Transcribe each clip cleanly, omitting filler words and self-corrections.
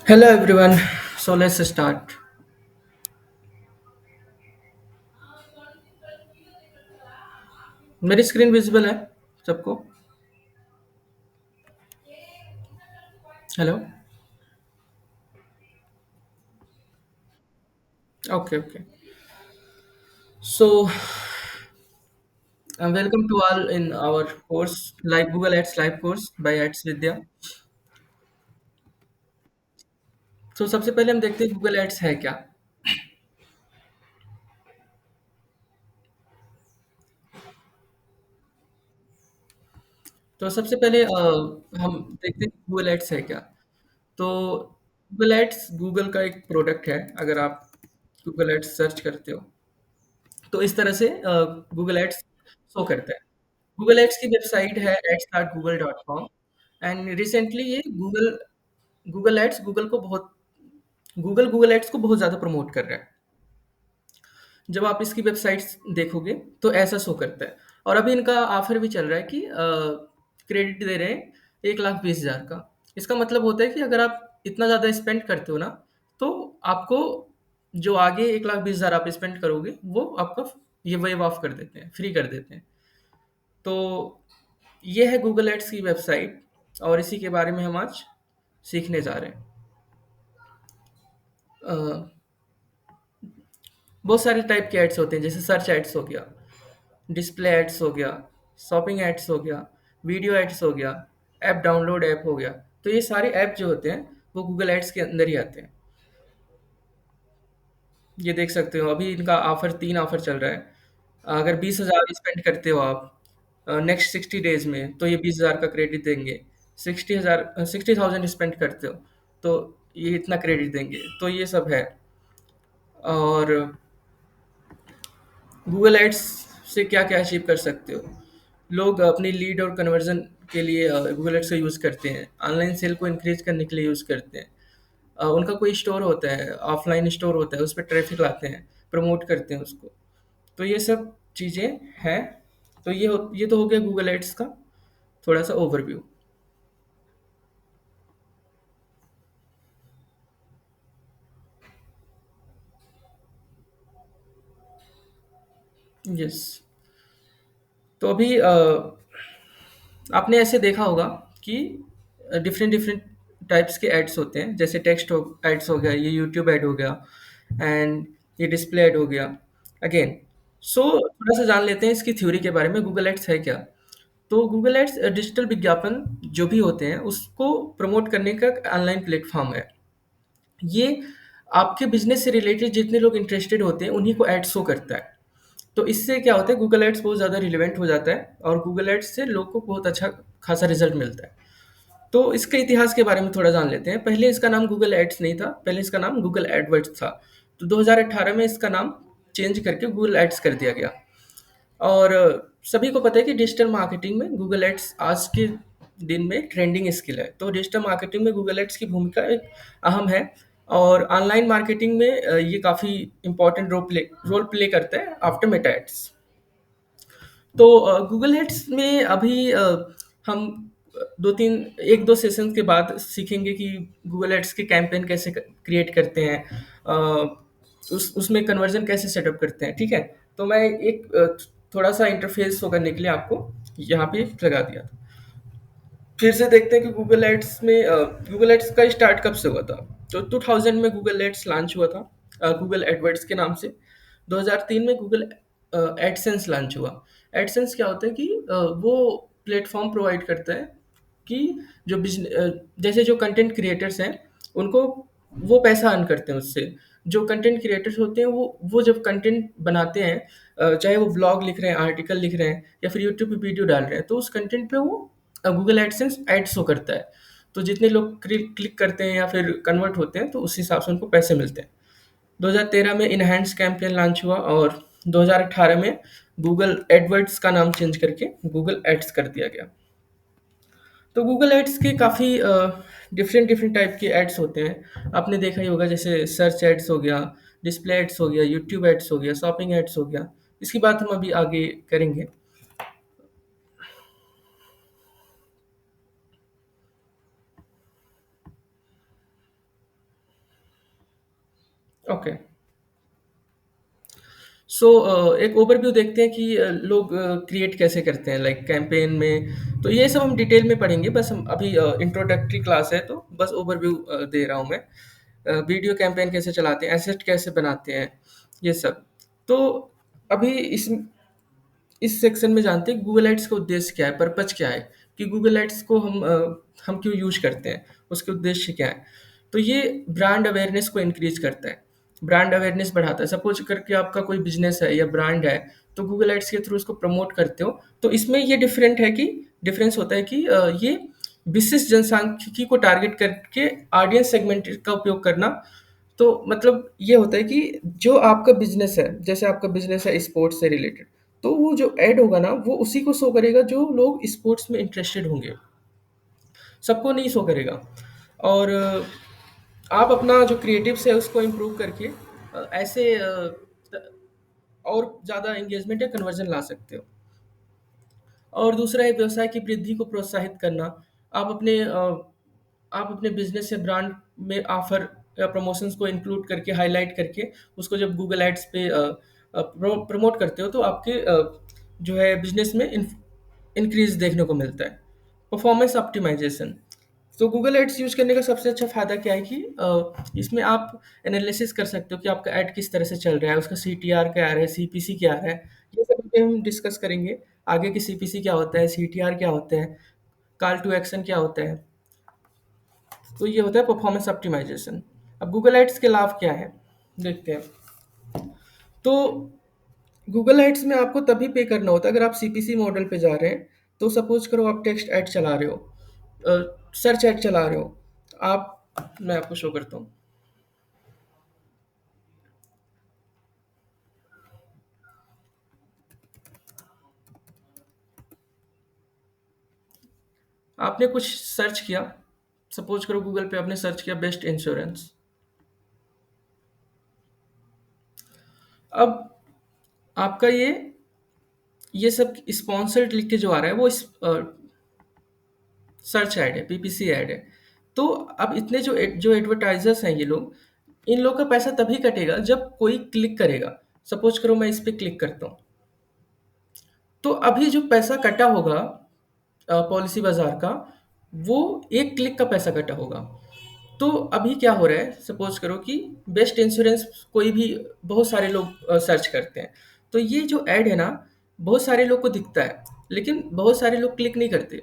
Hello everyone. So let's start. मेरी screen visible है सबको? Hello. Okay, okay. So welcome to all in our course, like Google Ads live course by Ads Vidya. तो सबसे पहले हम देखते हैं गूगल एड्स है क्या. तो सबसे पहले हम देखते हैं गूगल एड्स है क्या. तो गूगल एड्स गूगल का एक प्रोडक्ट है. अगर आप गूगल एड्स सर्च करते हो तो इस तरह से गूगल एड्स शो करता है. गूगल एड्स की वेबसाइट है ads.google.com. एंड रिसेंटली ये गूगल एड्स गूगल एड्स को बहुत ज़्यादा प्रमोट कर रहा है. जब आप इसकी वेबसाइट्स देखोगे तो ऐसा शो करता है. और अभी इनका ऑफर भी चल रहा है कि क्रेडिट दे रहे हैं 1,20,000 का. इसका मतलब होता है कि अगर आप इतना ज़्यादा स्पेंड करते हो ना, तो आपको जो आगे 1,20,000 आप स्पेंड करोगे वो आपका ये वेव ऑफ कर देते हैं, फ्री कर देते हैं. तो ये है गूगल एड्स की वेबसाइट और इसी के बारे में हम आज सीखने जा रहे हैं. अ, बहुत सारे टाइप के एड्स होते हैं, जैसे सर्च एड्स हो गया, डिस्प्ले एड्स हो गया, शॉपिंग एड्स हो गया, वीडियो एड्स हो गया. ऐप डाउनलोड ऐप हो गया। तो ये सारे ऐप जो होते हैं वो गूगल एड्स के अंदर ही आते हैं। ये देख सकते हो अभी इनका ऑफर, 3 ऑफर चल रहा है। अगर 20,000 स्पेंड करते हो आप नेक्स्ट 60 डेज में, तो ये 20,000 का क्रेडिट देंगे। 60,000 स्पेंड करते हो तो ये इतना क्रेडिट देंगे। तो ये सब है। और गूगल एड्स से क्या क्या अचीव कर सकते हो। लोग अपनी लीड और कन्वर्जन के लिए गूगल एड्स का यूज़ करते हैं, ऑनलाइन सेल को इंक्रीज करने के लिए यूज़ करते हैं। उनका कोई स्टोर होता है, ऑफलाइन स्टोर होता है, उस पर ट्रैफिक लाते हैं, प्रमोट करते हैं उसको। तो ये सब चीज़ें हैं। तो ये तो हो गया गूगल एड्स का थोड़ा सा ओवरव्यू। यस। तो अभी आपने ऐसे देखा होगा कि डिफरेंट डिफरेंट टाइप्स के एड्स होते हैं, जैसे टेक्स्ट एड्स हो गया, ये यूट्यूब ऐड हो गया, एंड ये डिस्प्ले ऐड हो गया। अगेन, सो थोड़ा सा जान लेते हैं इसकी थ्योरी के बारे में, गूगल एड्स है क्या। तो गूगल एड्स डिजिटल विज्ञापन जो भी होते हैं उसको प्रमोट करने का ऑनलाइन प्लेटफॉर्म है। ये आपके बिजनेस से रिलेटेड जितने लोग इंटरेस्टेड होते हैं उन्हीं को एड शो करता है। तो इससे क्या होता है, गूगल एड्स बहुत ज़्यादा रिलेवेंट हो जाता है और गूगल एड्स से लोग को बहुत अच्छा खासा रिजल्ट मिलता है। तो इसके इतिहास के बारे में थोड़ा जान लेते हैं। पहले इसका नाम गूगल एड्स नहीं था, पहले इसका नाम गूगल एडवर्ड्स था। तो 2018 में इसका नाम चेंज करके गूगल एड्स कर दिया गया। और सभी को पता है कि डिजिटल मार्केटिंग में गूगल एड्स आज के दिन में ट्रेंडिंग स्किल है। तो डिजिटल मार्केटिंग में गूगल एड्स की भूमिका एक अहम है। और ऑनलाइन मार्केटिंग में ये काफ़ी इंपॉर्टेंट रोल प्ले करता है आफ्टर मेटा एड्स। तो गूगल एड्स में अभी हम दो तीन एक दो सेशन के बाद सीखेंगे कि गूगल एड्स के कैंपेन कैसे क्रिएट करते हैं, उसमें कन्वर्जन कैसे सेटअप करते हैं। ठीक है। तो मैं एक थोड़ा सा इंटरफेस शो करने के लिए आपको यहाँ पे लगा दिया था। फिर से देखते हैं कि गूगल एड्स में गूगल एड्स का स्टार्ट कब से हुआ था। तो 2000 में गूगल एड्स लॉन्च हुआ था गूगल एडवर्ड्स के नाम से। 2003 में गूगल एडसेंस लॉन्च हुआ। एडसेंस क्या होता है कि वो प्लेटफॉर्म प्रोवाइड करता है कि जो जैसे जो कंटेंट क्रिएटर्स हैं उनको वो पैसा अर्न करते हैं उससे। जो कंटेंट क्रिएटर्स होते हैं वो जब कंटेंट बनाते हैं, चाहे वो ब्लॉग लिख रहे हैं, आर्टिकल लिख रहे हैं या फिर यूट्यूब पे वीडियो डाल रहे हैं, तो उस कंटेंट पे वो गूगल एडसेंस ऐड शो करता है। तो जितने लोग क्लिक करते हैं या फिर कन्वर्ट होते हैं तो उस हिसाब से उनको पैसे मिलते हैं। 2013 में इनहैंस कैंपेन लॉन्च हुआ और 2018 में गूगल एडवर्ड्स का नाम चेंज करके गूगल एड्स कर दिया गया। तो गूगल एड्स के काफ़ी डिफरेंट डिफरेंट टाइप के एड्स होते हैं। आपने देखा ही होगा, जैसे सर्च एड्स हो गया, डिस्प्ले एड्स हो गया, यूट्यूब एड्स हो गया, शॉपिंग एड्स हो गया। इसकी बात हम अभी आगे करेंगे। ओके। सो एक ओवरव्यू देखते हैं कि लोग क्रिएट कैसे करते हैं लाइक कैंपेन में। तो ये सब हम डिटेल में पढ़ेंगे, बस हम अभी इंट्रोडक्टरी क्लास है तो बस ओवरव्यू दे रहा हूँ मैं। वीडियो कैंपेन कैसे चलाते हैं, एसेट कैसे बनाते हैं, ये सब। तो अभी इस सेक्शन में जानते हैं गूगल एड्स का उद्देश्य क्या है, पर्पज क्या है, कि गूगल एड्स को हम क्यों यूज करते हैं, उसके उद्देश्य क्या है। तो ये ब्रांड अवेयरनेस को इंक्रीज करता है, ब्रांड अवेयरनेस बढ़ाता है। सपोज करके आपका कोई बिजनेस है या ब्रांड है, तो गूगल एड्स के थ्रू उसको प्रमोट करते हो। तो इसमें ये डिफरेंस होता है कि ये विशिष्ट जनसांख्यिकी को टारगेट करके ऑडियंस सेगमेंट का उपयोग करना। तो मतलब ये होता है कि जो आपका बिजनेस है, जैसे आपका बिजनेस है स्पोर्ट्स से रिलेटेड, तो वो जो ऐड होगा ना वो उसी को शो करेगा जो लोग स्पोर्ट्स में इंटरेस्टेड होंगे, सबको नहीं शो करेगा। और आप अपना जो क्रिएटिव्स है उसको इम्प्रूव करके ऐसे और ज़्यादा एंगेजमेंट या कन्वर्जन ला सकते हो। और दूसरा है व्यवसाय की वृद्धि को प्रोत्साहित करना। आप अपने आप अपने बिजनेस या ब्रांड में ऑफर या प्रमोशंस को इंक्लूड करके, हाईलाइट करके उसको जब गूगल एड्स पे प्रमोट करते हो तो आपके जो है बिजनेस में इंक्रीज देखने को मिलता है। Performance optimization. तो गूगल एड्स यूज करने का सबसे अच्छा फायदा क्या है कि इसमें आप एनालिसिस कर सकते हो कि आपका ऐड किस तरह से चल रहा है, उसका सीटीआर क्या आ रहा है, सीपीसी क्या आ रहा है। ये सब पे हम डिस्कस करेंगे आगे कि सीपीसी क्या होता है, सीटीआर क्या होता है, कॉल टू एक्शन क्या होता है? तो ये होता है परफॉर्मेंस ऑप्टिमाइजेशन। अब गूगल एड्स के लाभ क्या है, देखते हैं। तो गूगल एड्स में आपको तभी पे करना होता है अगर आप सीपीसी मॉडल पे जा रहे हैं। तो सपोज करो आप टेक्स्ट ऐड चला रहे हो, सर्च ऐड चला रहे हो आप, मैं आपको शो करता हूँ। आपने कुछ सर्च किया, सपोज करो गूगल पे आपने सर्च किया बेस्ट इंश्योरेंस। अब आपका ये सब स्पॉन्सर्ड लिख के जो आ रहा है वो सर्च ऐड है, पीपीसी ऐड है। तो अब इतने जो एडवर्टाइजर्स हैं ये लोग, इन लोग का पैसा तभी कटेगा जब कोई क्लिक करेगा। सपोज करो मैं इस पे क्लिक करता हूँ, तो अभी जो पैसा कटा होगा पॉलिसी बाजार का, वो एक क्लिक का पैसा कटा होगा। तो अभी क्या हो रहा है, सपोज करो कि बेस्ट इंश्योरेंस कोई भी, बहुत सारे लोग सर्च करते हैं। तो ये जो ऐड है ना, बहुत सारे लोग को दिखता है, लेकिन बहुत सारे लोग क्लिक नहीं करते।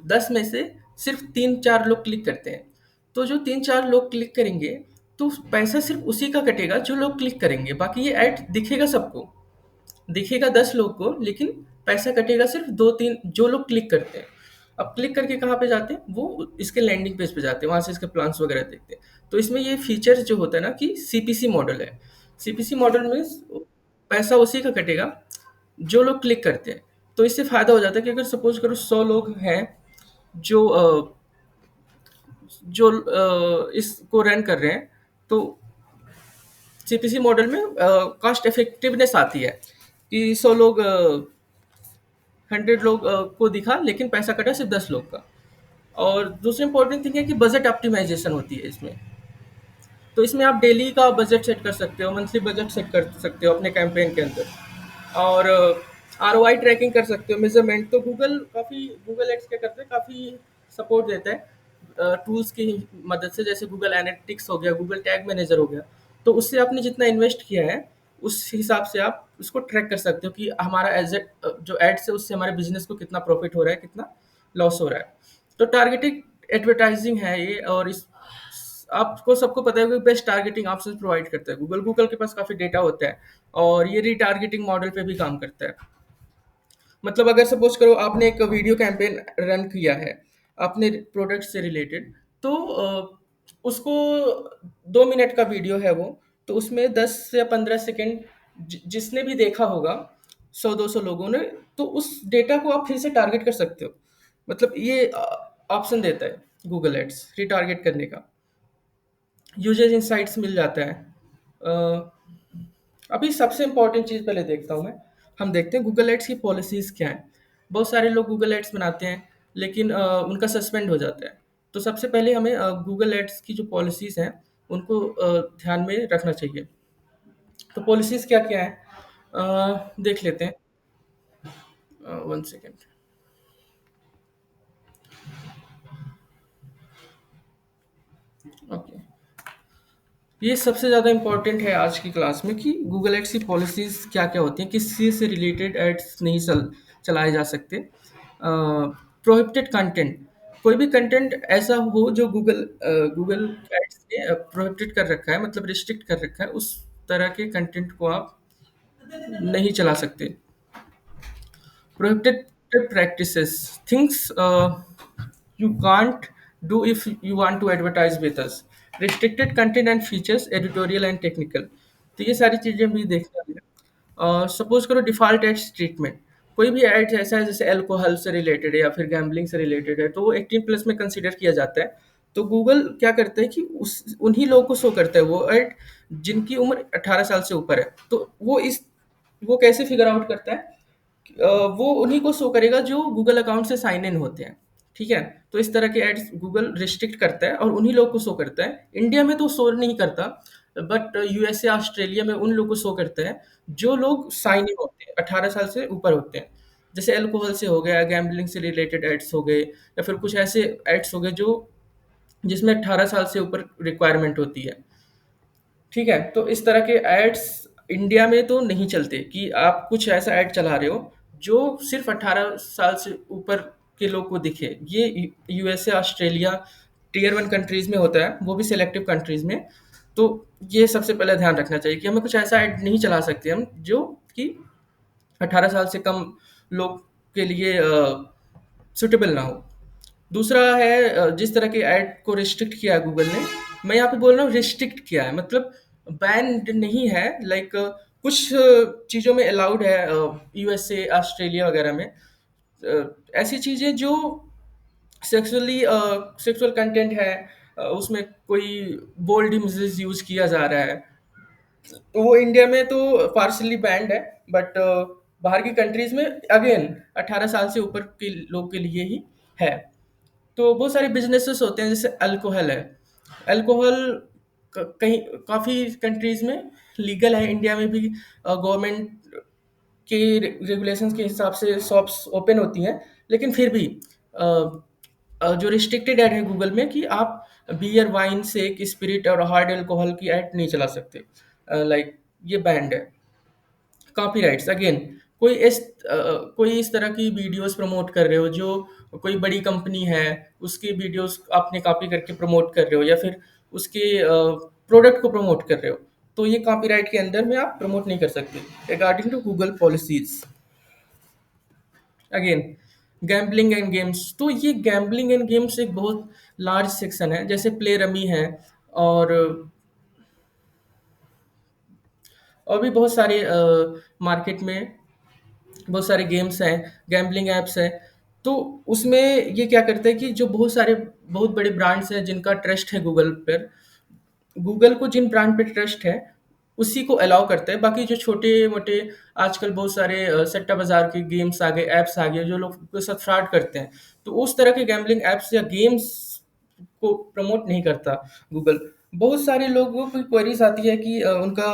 10 में से सिर्फ 3-4 लोग क्लिक करते हैं। तो जो 3-4 लोग क्लिक करेंगे, तो पैसा सिर्फ उसी का कटेगा जो लोग क्लिक करेंगे। बाकी ये ऐड दिखेगा सबको, दिखेगा 10 लोग को, लेकिन पैसा कटेगा सिर्फ 2-3 जो लोग क्लिक करते हैं। अब क्लिक करके कहाँ पे जाते हैं, वो इसके लैंडिंग पेज पे जाते हैं, वहां से इसके प्लान्स वगैरह देखते हैं। तो इसमें ये फीचर जो होता है ना कि सीपीसी मॉडल है। सीपीसी मॉडल में पैसा उसी का कटेगा जो लोग क्लिक करते हैं। तो इससे फायदा हो जाता है कि अगर सपोज करो 100 लोग हैं जो इसको रन कर रहे हैं, तो सीपीसी मॉडल में कॉस्ट इफेक्टिवनेस आती है कि 100 लोग 100 लोग को दिखा, लेकिन पैसा कटा सिर्फ 10 लोग का। और दूसरी इंपॉर्टेंट थिंग है कि बजट ऑप्टिमाइजेशन होती है इसमें। तो इसमें आप डेली का बजट सेट कर सकते हो, मंथली बजट सेट कर सकते हो अपने कैंपेन के अंदर। और आरओआई ट्रैकिंग कर सकते हो, मेजरमेंट। तो गूगल एड्स क्या करते हैं, काफ़ी सपोर्ट देता है टूल्स की मदद से, जैसे गूगल एनालिटिक्स हो गया, गूगल टैग मैनेजर हो गया। तो उससे आपने जितना इन्वेस्ट किया है उस हिसाब से आप उसको ट्रैक कर सकते हो कि हमारा जो एड्स है उससे हमारे बिजनेस को कितना प्रॉफिट हो रहा है, कितना लॉस हो रहा है। तो टारगेटिंग एडवर्टाइजिंग है ये। और इस आपको सबको पता है कि बेस्ट टारगेटिंग ऑप्शंस प्रोवाइड करता है गूगल। गूगल के पास काफ़ी डेटा होता है, और ये रीटारगेटिंग मॉडल पे भी काम करता है। मतलब अगर सपोज करो आपने एक वीडियो कैंपेन रन किया है अपने प्रोडक्ट से रिलेटेड, तो उसको 2 मिनट का वीडियो है वो, तो उसमें 10 या 15 सेकेंड जिसने भी देखा होगा, 100-200 लोगों ने, तो उस डेटा को आप फिर से टारगेट कर सकते हो। मतलब ये ऑप्शन देता है गूगल एड्स रिटारगेट करने का। यूजर इंसाइट्स मिल जाता है। अ, अभी सबसे इम्पोर्टेंट चीज़ पहले देखता हूँ मैं। हम देखते हैं गूगल एड्स की पॉलिसीज़ क्या हैं। बहुत सारे लोग गूगल एड्स बनाते हैं, लेकिन उनका सस्पेंड हो जाता है। तो सबसे पहले हमें गूगल एड्स की जो पॉलिसीज़ हैं उनको ध्यान में रखना चाहिए। तो पॉलिसीज़ क्या-क्या हैं देख लेते हैं। 1 सेकंड। ओके। ये सबसे ज़्यादा इम्पोर्टेंट है आज की क्लास में कि गूगल एड्स की पॉलिसीज़ क्या-क्या होती हैं, किस चीज़ से रिलेटेड एड्स नहीं चलाए जा सकते। प्रोहिबिटेड कंटेंट, कोई भी कंटेंट ऐसा हो जो गूगल एड्स ने प्रोहिबिटेड कर रखा है, मतलब रिस्ट्रिक्ट कर रखा है, उस तरह के कंटेंट को आप नहीं चला सकते। Prohibited practices, things you can't do if you want to advertise with us. Restricted content and features, editorial and technical. तो ये सारी चीज़ें भी देखना है। सपोज करो डिफ़ॉल्ट एड्स ट्रीटमेंट, कोई भी एड्स ऐसा है जैसे अल्कोहल से रिलेटेड है या फिर गैम्बलिंग से रिलेटेड है, तो वो 18+ में कंसीडर किया जाता है। तो गूगल क्या करता है कि उस उन्हीं लोगों को शो करता है वो ऐड जिनकी उम्र 18 साल से ऊपर है। तो वो कैसे फिगर आउट करता है, वो उन्हीं को शो करेगा जो गूगल अकाउंट से साइन इन होते हैं। ठीक है? तो इस तरह के एड्स गूगल रिस्ट्रिक्ट करता है और उन्हीं लोग को शो करता है। इंडिया में तो शो नहीं करता, बट यूएसए, ऑस्ट्रेलिया में उन लोग को शो करता है जो लोग साइन इन होते हैं, 18 साल से ऊपर होते हैं। जैसे अल्कोहल से हो गया, गैम्बलिंग से रिलेटेड एड्स हो गए, या फिर कुछ ऐसे एड्स हो गए जो जिसमें 18 साल से ऊपर रिक्वायरमेंट होती है। ठीक है? तो इस तरह के एड्स इंडिया में तो नहीं चलते कि आप कुछ ऐसा ऐड चला रहे हो जो सिर्फ़ 18 साल से ऊपर के लोग को दिखे। ये यूएसए, ऑस्ट्रेलिया टियर 1 कंट्रीज़ में होता है, वो भी सिलेक्टिव कंट्रीज़ में। तो ये सबसे पहले ध्यान रखना चाहिए कि हमें कुछ ऐसा ऐड नहीं चला सकते हम जो कि 18 साल से कम लोग के लिए सूटेबल ना हो। दूसरा है जिस तरह के ऐड को रिस्ट्रिक्ट किया है गूगल ने, मैं यहाँ पे बोल रहा हूँ रिस्ट्रिक्ट किया है, मतलब बैन नहीं है। लाइक कुछ चीज़ों में अलाउड है, यूएसए, ऑस्ट्रेलिया वगैरह में ऐसी चीज़ें जो सेक्सुअली सेक्सुअल कंटेंट है, उसमें कोई बोल्ड इमेजेस यूज़ किया जा रहा है, तो वो इंडिया में तो पार्शली बैंड है। बट बाहर की कंट्रीज में अगेन 18 साल से ऊपर के लोग के लिए ही है। तो बहुत सारे बिजनेसेस होते हैं, जैसे अल्कोहल है। अल्कोहल कहीं काफ़ी कंट्रीज में लीगल है, इंडिया में भी गवर्नमेंट के रेगुलेशंस के हिसाब से शॉप्स ओपन होती हैं। लेकिन फिर भी अ, जो रिस्ट्रिक्टेड ऐड है गूगल में कि आप बियर, वाइन, शेक, स्पिरिट और हार्ड अल्कोहल की ऐड नहीं चला सकते। लाइक ये बैंड है। कॉपीराइट्स अगेन, कोई इस तरह की वीडियोस प्रमोट कर रहे हो जो कोई बड़ी कंपनी है, उसकी वीडियोस आपने कॉपी करके प्रमोट कर रहे हो, या फिर उसके प्रोडक्ट को प्रमोट कर रहे हो, तो ये कॉपीराइट के अंदर में आप प्रमोट नहीं कर सकते according to Google policies. Again, gambling and games, तो ये गैम्बलिंग एंड गेम्स एक बहुत लार्ज सेक्शन है, जैसे प्ले रमी है, और भी बहुत सारे मार्केट में बहुत सारे गेम्स हैं, गैम्बलिंग ऐप्स हैं। तो उसमें ये क्या करते हैं कि जो बहुत बड़े ब्रांड्स हैं जिनका ट्रस्ट है गूगल पर, गूगल को जिन ब्रांड पे ट्रस्ट है उसी को अलाउ करता है। बाकी जो छोटे-मोटे आजकल बहुत सारे सट्टा बाज़ार के गेम्स आ गए, ऐप्स आ गए जो लोग के साथ फ्रॉड करते हैं। तो उस तरह के गैम्बलिंग ऐप्स या गेम्स को प्रमोट नहीं करता गूगल। बहुत सारे लोगों की क्वेरीज़ आती है कि उनका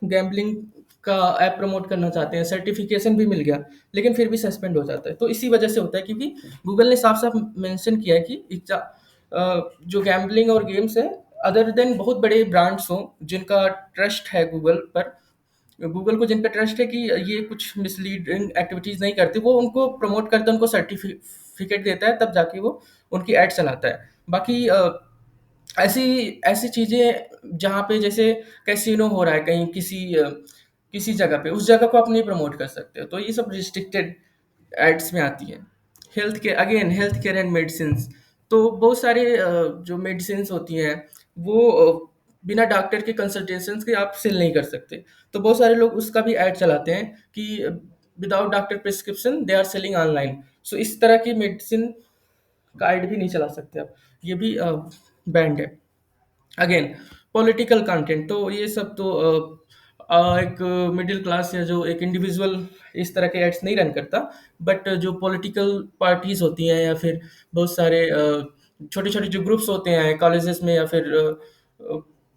गैम्बलिंग का ऐप प्रमोट करना चाहते हैं, सर्टिफ़िकेशन भी मिल गया, लेकिन फिर भी सस्पेंड हो जाता है। तो इसी वजह से होता है क्योंकि गूगल ने साफ-साफ मेंशन किया है कि जो गैम्बलिंग और गेम्स है, अदर देन बहुत बड़े ब्रांड्स हों जिनका ट्रस्ट है गूगल पर, गूगल को जिन पे ट्रस्ट है कि ये कुछ मिसलीडिंग एक्टिविटीज़ नहीं करती, वो उनको प्रमोट करता है, उनको सर्टिफिकेट देता है, तब जाके वो उनकी ऐड चलाता है। बाकी ऐसी ऐसी चीज़ें जहाँ पे जैसे कैसीनो हो रहा है कहीं किसी जगह पे, उस जगह को आप नहीं प्रमोट कर सकते हो, तो ये सब रिस्ट्रिक्टेड एड्स में आती है। हेल्थ केयर एंड मेडिसिन्स, तो बहुत सारे जो मेडिसिन्स होती हैं वो बिना डॉक्टर के कंसल्टेशंस के आप सेल नहीं कर सकते। तो बहुत सारे लोग उसका भी ऐड चलाते हैं कि without doctor prescription they are selling online. So इस तरह की मेडिसिन का ऐड भी नहीं चला सकते आप, ये भी बैंड है। अगेन, पॉलिटिकल कंटेंट, तो ये सब तो एक मिडिल क्लास या जो एक इंडिविजुअल इस तरह के एड्स नहीं रन करता। बट जो पॉलिटिकल पार्टीज होती हैं या फिर बहुत सारे छोटे छोटे जो ग्रुप्स होते हैं कॉलेजेस में, या फिर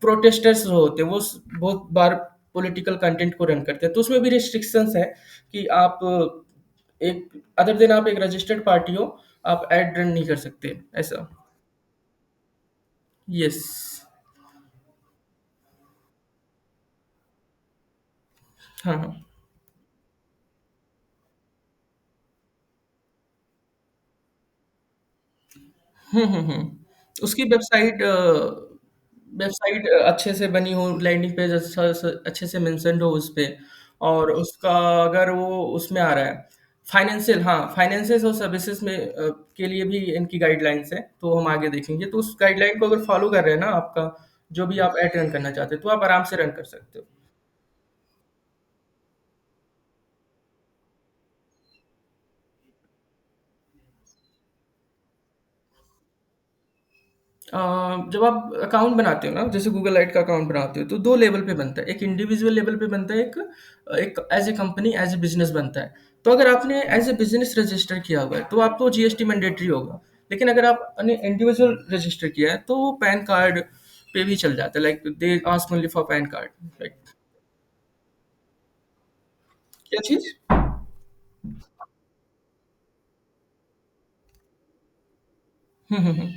प्रोटेस्टर्स होते हैं, वो बहुत बार पॉलिटिकल कंटेंट को रन करते हैं, तो उसमें भी रिस्ट्रिक्शंस है कि आप एक अदर दिन आप एक रजिस्टर्ड पार्टी हो, आप एड रन नहीं कर सकते ऐसा। यस। हाँ, हाँ। उसकी वेबसाइट अच्छे से बनी हो, लैंडिंग पेज अच्छे से मेंशन्ड हो उस पे, और उसका अगर वो उसमें आ रहा है फाइनेंशियल, हाँ, फाइनेंसेस और सर्विसेज में के लिए भी इनकी गाइडलाइंस है, तो हम आगे देखेंगे। तो उस गाइडलाइन को अगर फॉलो कर रहे हैं ना आपका, जो भी आप ऐड रन करना चाहते हो, तो आप आराम से रन कर सकते हो। जब आप अकाउंट बनाते हो ना, जैसे गूगल लाइट का अकाउंट बनाते हो, तो 2 लेवल पे बनता है। एक इंडिविजुअल लेवल पे बनता है, एक एक as a company, as a business बनता है। तो अगर आपने एज़ ए बिज़नेस रजिस्टर किया हुआ है, तो आपको जीएसटी मैंडेटरी होगा। लेकिन अगर आपने इंडिविजुअल रजिस्टर किया है, तो पैन कार्ड पे भी चल जाता है, like they ask only for pan card, right. क्या चीज़? हुँ, हुँ, हुँ।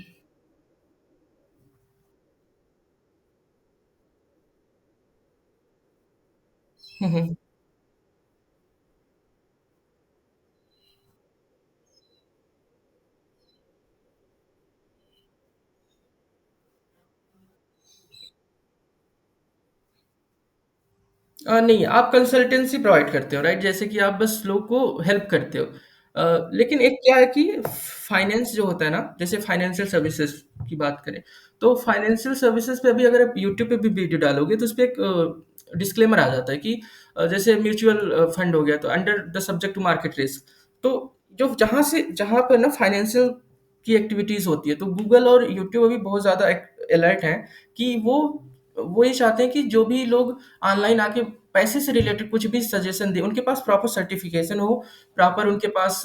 हुँ, हुँ। नहीं, आप कंसल्टेंसी प्रोवाइड करते हो, राइट? जैसे कि आप बस लोग को हेल्प करते हो। लेकिन एक क्या है कि फाइनेंस जो होता है ना, जैसे फाइनेंशियल सर्विसेज़ की बात करें, तो फाइनेंशियल सर्विसेज़ पे अभी अगर आप यूट्यूब पे भी वीडियो डालोगे, तो उसपे एक डिस्क्लेमर आ जाता है कि जैसे म्यूचुअल फंड हो गया, तो under the subject to market risk. तो जो जहाँ पर ना फाइनेंशियल की एक्टिविटीज़ होती है, तो गूगल और यूट्यूब अभी बहुत ज़्यादा अलर्ट हैं कि वो ये चाहते हैं कि जो भी लोग ऑनलाइन आके पैसे से रिलेटेड कुछ भी सजेशन दें, उनके पास प्रॉपर सर्टिफिकेशन हो, प्रॉपर उनके पास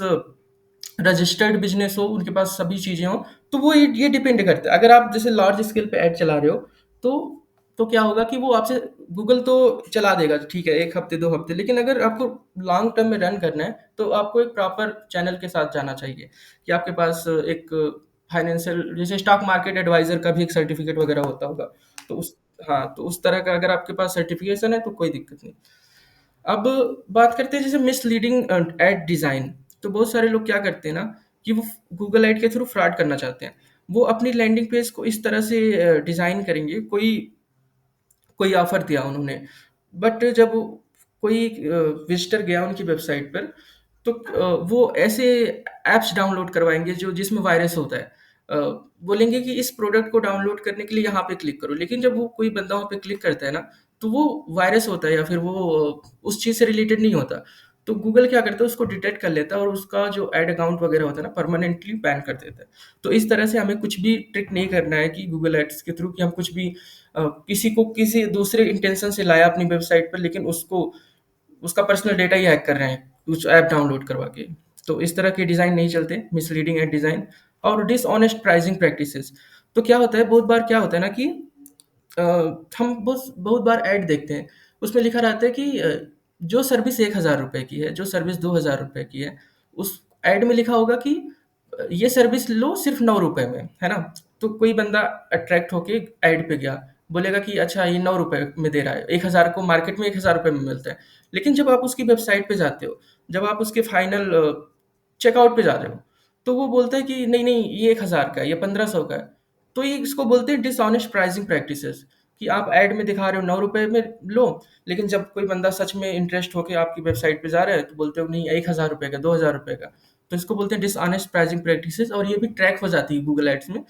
रजिस्टर्ड बिज़नेस हो, उनके पास सभी चीज़ें हों, तो वो ये डिपेंड करता है। अगर आप जैसे लार्ज स्केल पे ऐड चला रहे हो, तो तो क्या होगा कि वो आपसे गूगल तो चला देगा, ठीक है, 1 हफ्ते, 2 हफ्ते, लेकिन अगर आपको लॉन्ग टर्म में रन करना है, तो आपको एक प्रॉपर चैनल के साथ जाना चाहिए कि आपके पास एक फाइनेंशियल जैसे स्टॉक मार्केट एडवाइज़र का भी एक सर्टिफिकेट वगैरह होता होगा। तो उस हाँ, तो उस तरह का अगर आपके पास सर्टिफिकेशन है, तो कोई दिक्कत नहीं। अब बात करते हैं जैसे मिसलीडिंग एड डिज़ाइन। तो बहुत सारे लोग क्या करते हैं ना कि वो गूगल ऐड के थ्रू फ्रॉड करना चाहते हैं। वो अपनी लैंडिंग पेज को इस तरह से डिज़ाइन करेंगे, कोई कोई ऑफ़र दिया उन्होंने, बट जब कोई विज़िटर गया उनकी वेबसाइट पर, तो वो ऐसे ऐप्स डाउनलोड करवाएँगे जो जिसमें वायरस होता है। अ, बोलेंगे कि इस प्रोडक्ट को डाउनलोड करने के लिए यहाँ पे क्लिक करो, लेकिन जब वो कोई बंदा वहाँ पे क्लिक करता है ना, तो वो वायरस होता है या फिर वो उस चीज़ से रिलेटेड नहीं होता। तो गूगल क्या करता है, उसको डिटेक्ट कर लेता है और उसका जो एड अकाउंट वगैरह होता है ना, परमानेंटली बैन कर देता है। तो इस तरह से हमें कुछ भी ट्रिक नहीं करना है कि गूगल एड्स के थ्रू कि हम कुछ भी किसी को किसी दूसरे इंटेंशन से लाया अपनी वेबसाइट पर, लेकिन उसको उसका पर्सनल डेटा ही हैक कर रहे हैं, कुछ ऐप डाउनलोड करवा के। तो इस तरह के डिज़ाइन नहीं चलते, मिसलीडिंग एड डिज़ाइन और डिसऑनेस्ट प्राइसिंग प्रैक्टिसेस। तो क्या होता है, बहुत बार क्या होता है ना कि अ, हम बहुत बहुत बार ऐड देखते हैं, उसमें लिखा रहता है कि जो सर्विस ₹1000 की है, जो सर्विस ₹2000 की है, उस ऐड में लिखा होगा कि ये सर्विस लो सिर्फ़ ₹9 में, है ना? तो कोई बंदा अट्रैक्ट होके ऐड पे गया, बोलेगा कि अच्छा ये ₹9 में दे रहा है, 1000 को मार्केट में ₹1000 में मिलता है। लेकिन जब आप उसकी वेबसाइट पे जाते हो, जब आप उसके फाइनल चेकआउट पे जा रहे हो, तो वो बोलता है कि नहीं-नहीं ये 1000 का है, ये 1500 का है। तो ये इसको बोलते हैं डिसऑनेस्ट प्राइसिंग प्रैक्टिसेस कि आप ऐड में दिखा रहे हो ₹9 में लो, लेकिन जब कोई बंदा सच में इंटरेस्ट होके आपकी वेबसाइट पे जा रहा है, तो बोलते हो नहीं ₹1000 का, ₹2000 का। तो इसको बोलते हैं डिसऑनेस्ट प्राइसिंग प्रैक्टिसेस और ये भी ट्रैक हो जाती है गूगल एड्स में।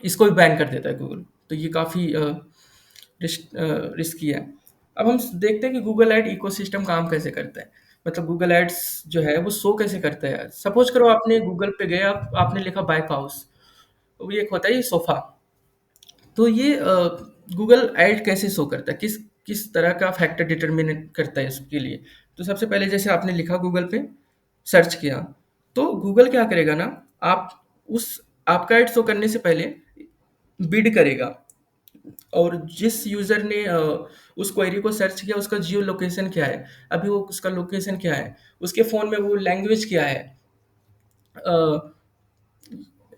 इसको भी बैन कर देता है गूगल। तो ये काफ़ी रिस्की है। अब हम देखते हैं कि गूगल ऐड इकोसिस्टम काम कैसे करता है। मतलब गूगल एड्स जो है वो शो कैसे करता है। सपोज़ करो आपने गूगल पे गए, आप आपने लिखा बाय हाउस, तो ये एक होता है ये सोफ़ा। तो ये गूगल ऐड कैसे शो करता है? किस किस तरह का फैक्टर डिटरमिनेट करता है इसके लिए? तो सबसे पहले जैसे आपने लिखा गूगल पे, सर्च किया, तो गूगल क्या करेगा ना, आप उस आपका ऐड शो करने से पहले बिड करेगा और जिस यूज़र ने उस क्वेरी को सर्च किया उसका जियो लोकेशन क्या है? अभी वो उसका लोकेशन क्या है? उसके फ़ोन में वो लैंग्वेज क्या है? अ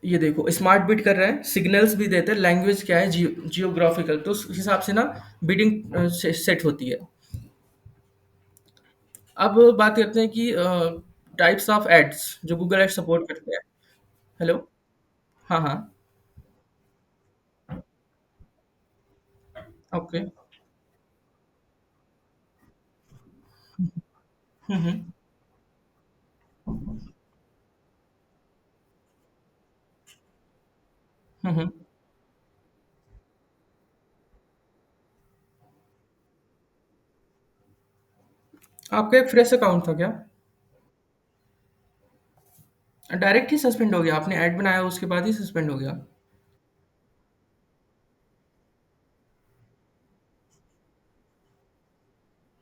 ये देखो स्मार्ट बिड कर रहा है, सिग्नल्स भी देता है, लैंग्वेज क्या है, जियोग्राफिकल, तो उस हिसाब से ना बिडिंग सेट होती है। अब बात करते हैं कि टाइप्स ऑफ एड्स जो गूगल एड्स सपोर्ट करते हैं। हेलो। हाँ हाँ। ओके। हम्म। हम्म। आपका एक फ्रेश अकाउंट था क्या? डायरेक्ट ही सस्पेंड हो गया? आपने ऐड बनाया उसके बाद ही सस्पेंड हो गया?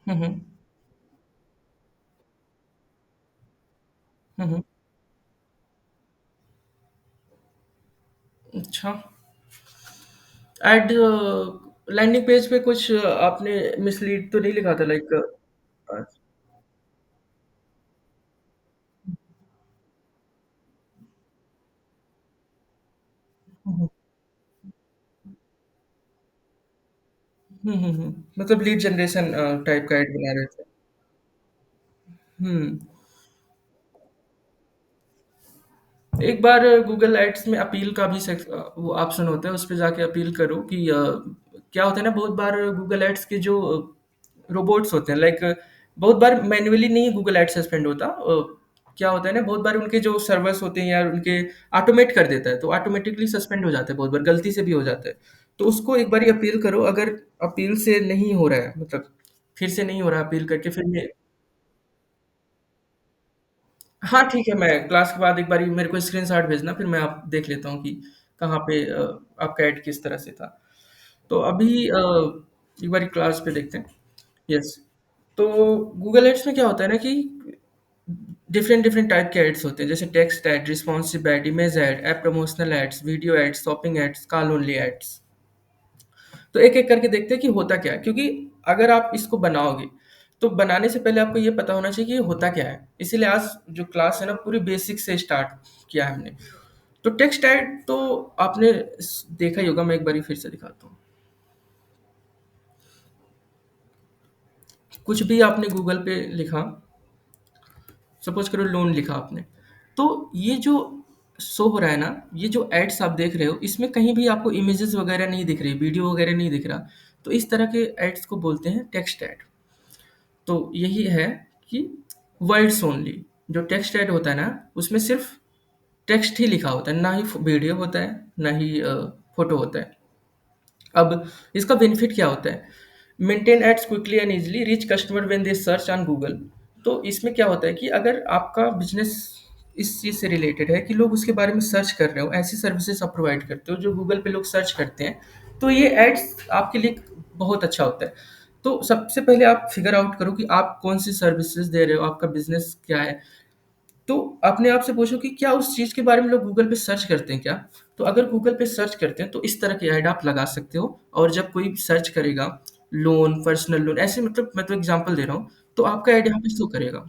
हम्म। हम्म। अच्छा। एड लैंडिंग पेज पे कुछ आपने मिसलीड तो नहीं लिखा था, लाइक? मतलब लीड जनरेशन टाइप का ऐड बना रहे थे। हुँ। एक बार गूगल एड्स में अपील का भी वो ऑप्शन होता है, उस पे जाके अपील करो कि क्या होता है ना, बहुत बार गूगल एड्स के जो रोबोट्स होते हैं, लाइक बहुत बार मैन्युअली नहीं गूगल एड सस्पेंड होता, क्या होता है ना, बहुत बार उनके जो सर्वर्स होते हैं या उनके ऑटोमेट कर देता है, तो ऑटोमेटिकली सस्पेंड हो जाते हैं, बहुत बार गलती से भी हो जाता है। तो उसको एक बारी अपील करो, अगर अपील से नहीं हो रहा है, मतलब फिर से नहीं हो रहा अपील करके, फिर मैं, हाँ ठीक है, मैं क्लास के बाद एक बारी मेरे को स्क्रीनशॉट भेजना, फिर मैं आप देख लेता हूँ कि कहाँ पे आपका ऐड किस तरह से था। तो अभी एक बारी क्लास पे देखते हैं। यस। तो गूगल एड्स में क्या होता है ना कि डिफरेंट डिफरेंट टाइप के एड्स होते हैं, जैसे text ad, responsive ad, image ad, app promotional ads, video ads, shopping ads, call only ads. तो एक एक करके देखते हैं कि होता क्या है, क्योंकि अगर आप इसको बनाओगे तो बनाने से पहले आपको ये पता होना चाहिए कि ये होता क्या है। इसीलिए आज जो क्लास है ना, पूरी बेसिक से स्टार्ट किया है हमने। तो टेक्स्ट एड तो आपने देखा ही होगा, मैं एक बारी फिर से दिखाता हूँ। कुछ भी आपने गूगल पे लिखा, सपोज करो लोन लिखा आपने, तो ये जो शो हो रहा है ना, ये जो एड्स आप देख रहे हो, इसमें कहीं भी आपको इमेजेस वगैरह नहीं दिख रही, वीडियो वगैरह नहीं दिख रहा। तो इस तरह के एड्स को बोलते हैं टेक्स्ट एड। तो यही है कि वर्ड्स ओनली, जो टेक्स्ट ऐड होता है ना, उसमें सिर्फ टेक्स्ट ही लिखा होता है, ना ही वीडियो होता है, ना ही फोटो होता है। अब इसका बेनिफिट क्या होता है? Maintain ads quickly and easily reach customer when they search on Google. तो इसमें क्या होता है कि अगर आपका बिजनेस इस चीज़ से रिलेटेड है कि लोग उसके बारे में सर्च कर रहे हो, ऐसी सर्विसेज आप प्रोवाइड करते हो जो गूगल पे लोग सर्च करते हैं, तो ये एड्स आपके लिए बहुत अच्छा होता है। तो सबसे पहले आप फिगर आउट करो कि आप कौन सी सर्विसेज दे रहे हो, आपका बिजनेस क्या है। तो अपने आप से पूछो कि क्या उस चीज़ के बारे में लोग गूगल पे सर्च करते हैं क्या? तो अगर गूगल पे सर्च करते हैं तो इस तरह की ऐड आप लगा सकते हो, और जब कोई सर्च करेगा लोन, पर्सनल लोन, ऐसे, मतलब मैं तो एग्ज़ाम्पल दे रहा हूँ, तो आपका ऐड यहाँ पे शो करेगा।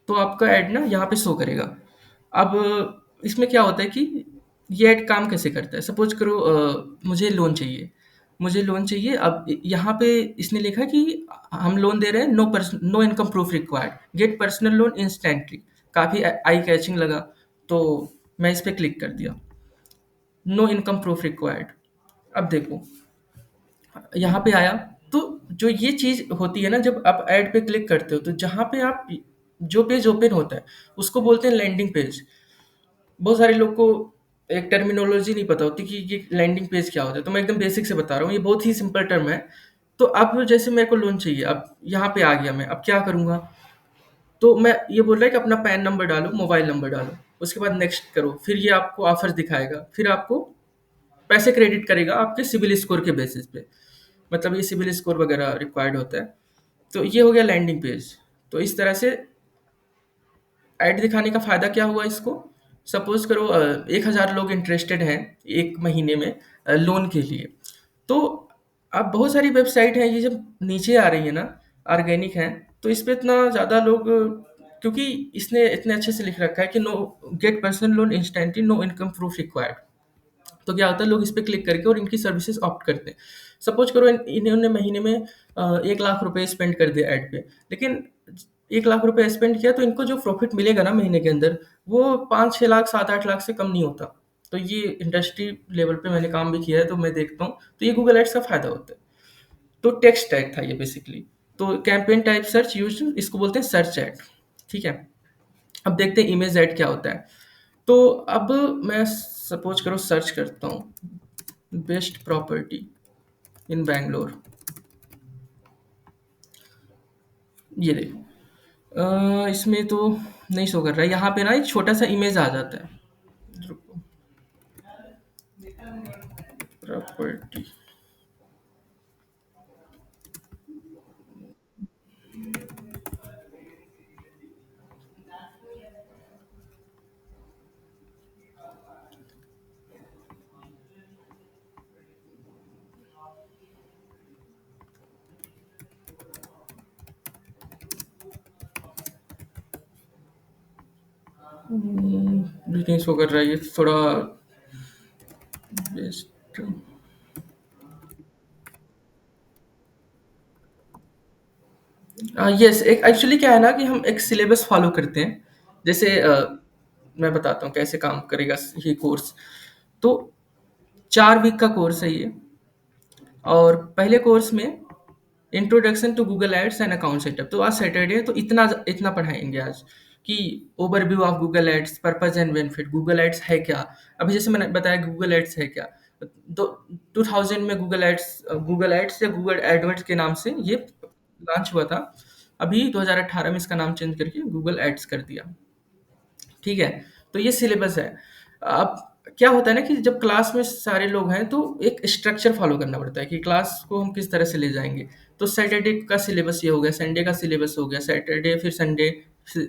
तो आपका ऐड ना यहाँ पे शो करेगा। अब इसमें क्या होता है कि ये ऐड काम कैसे करता है? सपोज़ करो मुझे लोन चाहिए, अब यहाँ पे इसने लिखा है कि हम लोन दे रहे हैं, no income proof required, get personal loan instantly. काफ़ी आई कैचिंग लगा, तो मैं इस पे क्लिक कर दिया, नो इनकम प्रूफ रिक्वायर्ड। अब देखो, यहाँ पे आया, तो जो ये चीज़ होती है ना, जब आप ऐड पे क्लिक करते हो, तो जहाँ पे आप, जो पेज ओपन होता है उसको बोलते हैं लैंडिंग पेज। बहुत सारे लोग को एक टर्मिनोलॉजी नहीं पता होती कि ये लैंडिंग पेज क्या होता है, तो मैं एकदम बेसिक से बता रहा हूँ, ये बहुत ही सिंपल टर्म है। तो अब जैसे मेरे को लोन चाहिए, अब यहाँ पे आ गया, मैं अब क्या करूँगा? तो मैं, ये बोल रहा है कि अपना पैन नंबर डालो, मोबाइल नंबर डालो, उसके बाद नेक्स्ट करो, फिर ये आपको ऑफर्स दिखाएगा, फिर आपको पैसे क्रेडिट करेगा आपके सिबिल स्कोर के बेसिस पे। मतलब ये सिबिल स्कोर वगैरह रिक्वायर्ड होता है। तो ये हो गया लैंडिंग पेज। तो इस तरह से ऐड दिखाने का फ़ायदा क्या हुआ इसको? सपोज़ करो 1000 लोग इंटरेस्टेड हैं 1 महीने में लोन के लिए। तो अब बहुत सारी वेबसाइट हैं, ये जब नीचे आ रही है ना, ऑर्गेनिक हैं, तो इस पे इतना ज़्यादा लोग, क्योंकि इसने इतने अच्छे से लिख रखा है कि no, get personal loan instantly, no income proof required. तो क्या होता है, लोग इस पे क्लिक करके और इनकी सर्विसेज ऑप्ट करते हैं। सपोज करो इन्होंने महीने में 1 लाख रुपए स्पेंड कर दिया ऐड पे, लेकिन 1 लाख रुपए स्पेंड किया तो इनको जो प्रॉफिट मिलेगा ना महीने के अंदर, वो 5-6 लाख, 7-8 लाख से कम नहीं होता। तो ये इंडस्ट्री लेवल पे मैंने काम भी किया है, तो मैं देखता हूँ, तो ये गूगल एड्स का फायदा होता है। तो टेक्स्ट टैग था ये बेसिकली। तो कैंपेन टाइप सर्च यूज, इसको बोलते हैं सर्च एड। ठीक है। अब देखते हैं इमेज एड क्या होता है। तो अब मैं सपोज करो सर्च करता हूँ बेस्ट प्रॉपर्टी इन बैंगलोर। ये देखो, इसमें तो नहीं शो कर रहा है, यहाँ पे ना एक छोटा सा इमेज आ जाता है। प्रॉपर्टी, भी नहीं शो कर रहा है, ये थोड़ा बेस्ट। यस, एक एक्चुअली क्या है ना कि हम एक सिलेबस फॉलो करते हैं। जैसे मैं बताता हूँ कैसे काम करेगा ये कोर्स। तो 4 वीक का कोर्स है ये। और पहले कोर्स में introduction to Google ads and account setup. तो आज सैटरडे है तो इतना इतना पढ़ाएंगे आज कि overview of Google ads, purpose and benefit, Google ads है क्या। अभी जैसे मैंने बताया गूगल एड्स है क्या, तो 2000 में गूगल एड्स या गूगल एडवर्ड्स के नाम से ये लॉन्च हुआ था। अभी 2018 में इसका नाम चेंज करके गूगल एड्स कर दिया। ठीक है, तो ये सिलेबस है। अब क्या होता है ना कि जब क्लास में सारे लोग हैं तो एक स्ट्रक्चर फॉलो करना पड़ता है कि क्लास को हम किस तरह से ले जाएंगे। तो सैटरडे का सिलेबस ये हो गया, संडे का सिलेबस हो गया, सैटरडे फिर संडे,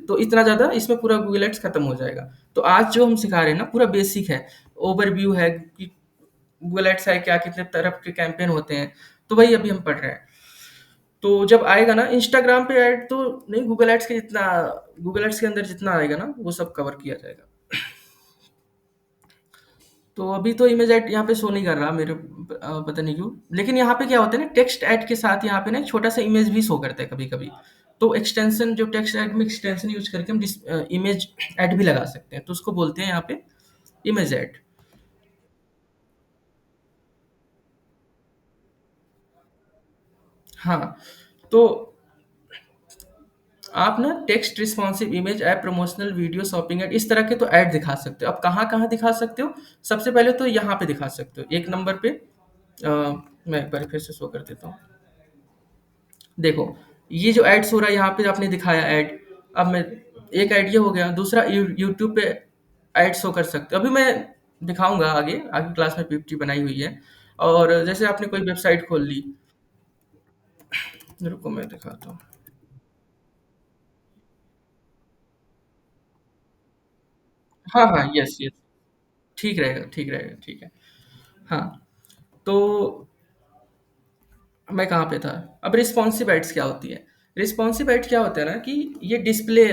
तो इतना ज़्यादा इसमें पूरा गूगल एड्स खत्म हो जाएगा। तो आज जो हम सिखा रहे हैं ना पूरा बेसिक है, ओवरव्यू है कि गूगल एड्स है क्या, कितने तरह के कैंपेन होते हैं, तो वही अभी हम पढ़ रहे हैं। तो जब आएगा ना इंस्टाग्राम पे ऐड तो नहीं, गूगल एड्स के अंदर जितना आएगा ना वो सब कवर किया जाएगा। तो अभी तो इमेज ऐड यहाँ पे शो नहीं कर रहा मेरे पता नहीं क्यों, लेकिन यहाँ पे क्या होता है ना, टेक्स्ट ऐड के साथ यहाँ पे ना एक छोटा सा इमेज भी शो करता है कभी कभी। तो एक्सटेंशन, जो टेक्स्ट ऐड में एक्सटेंशन यूज करके हम इमेज ऐड भी लगा सकते हैं, तो उसको बोलते हैं यहाँ पे इमेज ऐड। हाँ, तो आप ना text responsive image app, promotional video, shopping add, इस तरह के तो ऐड दिखा सकते हो। अब कहाँ कहाँ दिखा सकते हो, सबसे पहले तो यहाँ पे दिखा सकते हो एक नंबर पे। मैं एक बार फिर से शो कर देता हूँ। देखो, ये जो एड्स हो रहा है यहाँ पे आपने दिखाया ऐड। अब मैं एक ऐड ये हो गया, दूसरा यूट्यूब पे ऐड शो कर सकते हो। अभी मैं दिखाऊंगा आगे आगे क्लास में पीपीटी बनाई हुई है। और जैसे आपने कोई वेबसाइट खोल ली, रुको मैं दिखाता हूँ। हाँ हाँ, यस यस, ठीक रहेगा ठीक रहेगा, ठीक है। हाँ, तो मैं कहाँ पे था। अब रिस्पॉन्सिव एड्स क्या होती है। रिस्पॉन्सिव एड्स क्या होता है ना कि ये डिस्प्ले,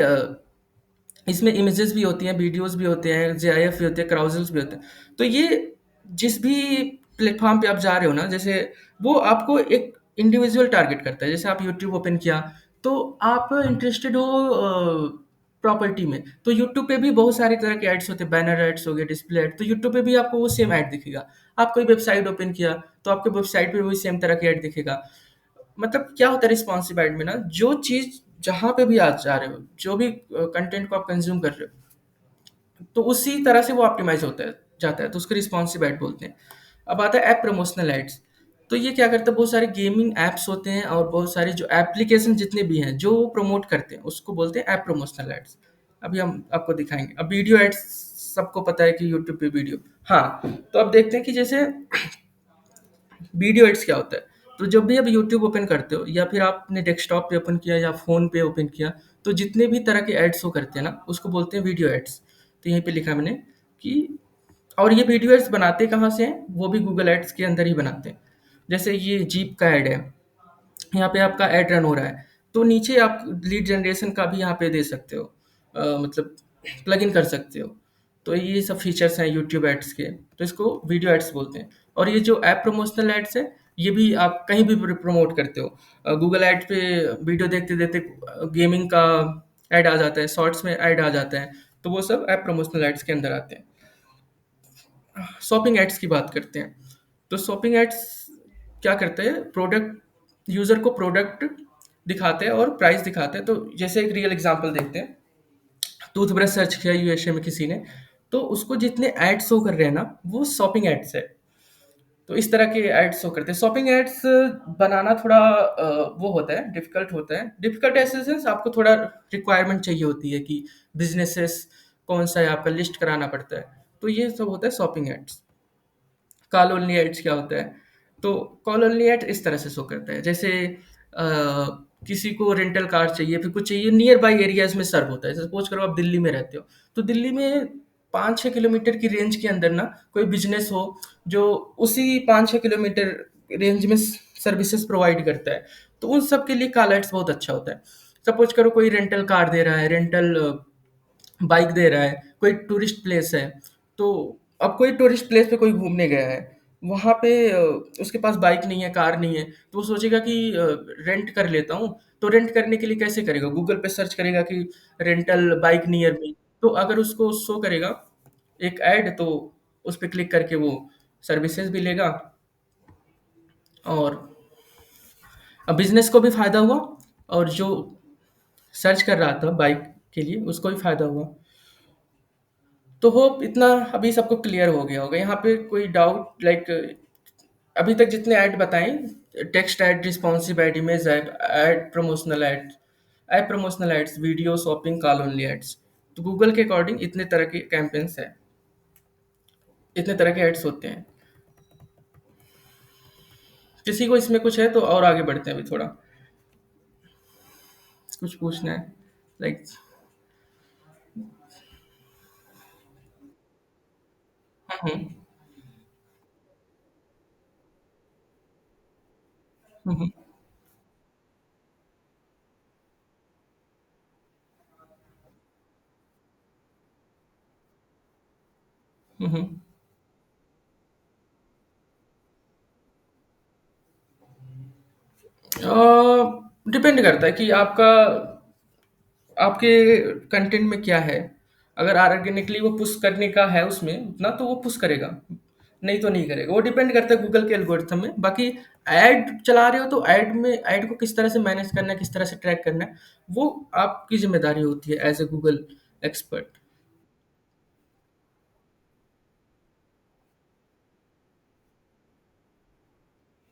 इसमें इमेजेस भी होती हैं, वीडियोस भी होते हैं, जीआईएफ भी होते हैं, क्राउजल्स भी होते हैं। तो ये जिस भी प्लेटफॉर्म पे आप जा रहे हो ना, जैसे वो आपको एक इंडिविजुअल टारगेट करता है। जैसे आप यूट्यूब ओपन किया तो आप इंटरेस्टेड हो प्रॉपर्टी में, तो यूट्यूब पे भी बहुत सारे तरह के एड्स होते हैं, बैनर एड्स हो गए, डिस्प्ले एड, तो यूट्यूब पे भी आपको वो सेम ऐड दिखेगा। आप कोई वेबसाइट ओपन किया तो आपके वेबसाइट पे वही सेम तरह के ऐड दिखेगा। मतलब क्या होता है रिस्पॉन्सिव एड में ना, जो चीज़ जहाँ पे भी आप जा रहे हो, जो भी कंटेंट को आप कंज्यूम कर रहे हो, तो उसी तरह से वो ऑप्टिमाइज़ होता है जाता है, तो उसको रिस्पॉन्सिव एड बोलते हैं। अब आता है ऐप प्रमोशनल एड्स। तो ये क्या करता है, बहुत सारे गेमिंग ऐप्स होते हैं और बहुत सारे जो एप्लीकेशन जितने भी हैं जो वो प्रमोट करते हैं उसको बोलते हैं ऐप प्रमोशनल एड्स। अभी हम आपको दिखाएँगे। अब वीडियो एड्स, सबको पता है कि यूट्यूब पे वीडियो। हाँ, तो अब देखते हैं कि जैसे वीडियो एड्स क्या होता है। तो जब भी आप यूट्यूब ओपन करते हो या फिर आपने डेस्कटॉप पे ओपन किया या फ़ोन पे ओपन किया, तो जितने भी तरह के एड्स शो करते हैं ना, उसको बोलते हैं वीडियो एड्स। तो यहीं पे लिखा है मैंने कि, और ये वीडियो एड्स बनाते कहाँ से हैं, वो भी गूगल एड्स के अंदर ही बनाते हैं। जैसे ये जीप का ऐड है, यहाँ पे आपका ऐड रन हो रहा है, तो नीचे आप लीड जनरेशन का भी यहाँ पे दे सकते हो, मतलब प्लग इन कर सकते हो। तो ये सब फीचर्स हैं यूट्यूब एड्स के, तो इसको वीडियो एड्स बोलते हैं। और ये जो ऐप प्रमोशनल एड्स है, ये भी आप कहीं भी प्रमोट करते हो। गूगल एड्स पे वीडियो देखते देखते गेमिंग का ऐड आ जाता है, शॉर्ट्स में ऐड आ जाता है, तो वो सब ऐप प्रमोशनल एड्स के अंदर आते हैं। शॉपिंग एड्स की बात करते हैं। तो शॉपिंग एड्स क्या करते हैं, प्रोडक्ट, यूजर को प्रोडक्ट दिखाते हैं और प्राइस दिखाते हैं। तो जैसे एक रियल एग्जांपल देखते हैं, टूथब्रश सर्च किया यूएसए में किसी ने, तो उसको जितने एड्स शो कर रहे हैं ना वो शॉपिंग एड्स है। तो इस तरह के एड्स शो करते हैं। शॉपिंग एड्स बनाना थोड़ा वो होता है, डिफिकल्ट होता है। डिफिकल्ट ऐसे सेंस आपको थोड़ा रिक्वायरमेंट चाहिए होती है कि बिजनेसेस कौन सा है, आपका लिस्ट कराना पड़ता है। तो ये सब होता है shopping ads. Call only ads क्या होता है, तो कॉल ओनली एड इस तरह से शो करता है, जैसे किसी को रेंटल कार चाहिए, फिर कुछ चाहिए, नियर बाई एरियाज में सर्व होता है। सपोज करो आप दिल्ली में रहते हो, तो दिल्ली में 5-6 किलोमीटर की रेंज के अंदर ना कोई बिजनेस हो जो उसी 5-6 किलोमीटर रेंज में सर्विसेज प्रोवाइड करता है, तो उन सब के लिए कॉल एड्स बहुत अच्छा होता है। सपोज करो कोई रेंटल कार दे रहा है, रेंटल बाइक दे रहा है, कोई टूरिस्ट प्लेस है, तो अब कोई टूरिस्ट प्लेस पे कोई घूमने गया है, वहाँ पे उसके पास बाइक नहीं है, कार नहीं है, तो वो सोचेगा कि रेंट कर लेता हूँ। तो रेंट करने के लिए कैसे करेगा, गूगल पे सर्च करेगा कि रेंटल बाइक नियर मी, तो अगर उसको शो करेगा एक ऐड, तो उस पे क्लिक करके वो सर्विसेज भी लेगा और अब बिज़नेस को भी फ़ायदा हुआ और जो सर्च कर रहा था बाइक के लिए उसको भी फ़ायदा हुआ। तो होप इतना अभी सबको क्लियर हो गया होगा। यहाँ पे कोई डाउट लाइक अभी तक जितने ऐड बताएँ, text ad, responsive ad, image ad promotional ads, video, shopping, call only ads. तो गूगल के अकॉर्डिंग इतने तरह के कैंपेन्स हैं, इतने तरह के एड्स होते हैं। किसी को इसमें कुछ है तो और आगे बढ़ते हैं अभी थोड़ा, कुछ पूछना है? लाइक हुँ, हुँ। हुँ, हुँ। हुँ, हुँ। डिपेंड करता है कि आपके कंटेंट में क्या है। अगर ऑर्गेनिकली वो पुश करने का है उसमें उतना तो वो पुश करेगा, नहीं तो नहीं करेगा। वो डिपेंड करता है गूगल के एल्गोरिथम में। बाकी ऐड चला रहे हो तो ऐड में ऐड को किस तरह से मैनेज करना है, किस तरह से ट्रैक करना है, वो आपकी ज़िम्मेदारी होती है एज़ अ गूगल एक्सपर्ट।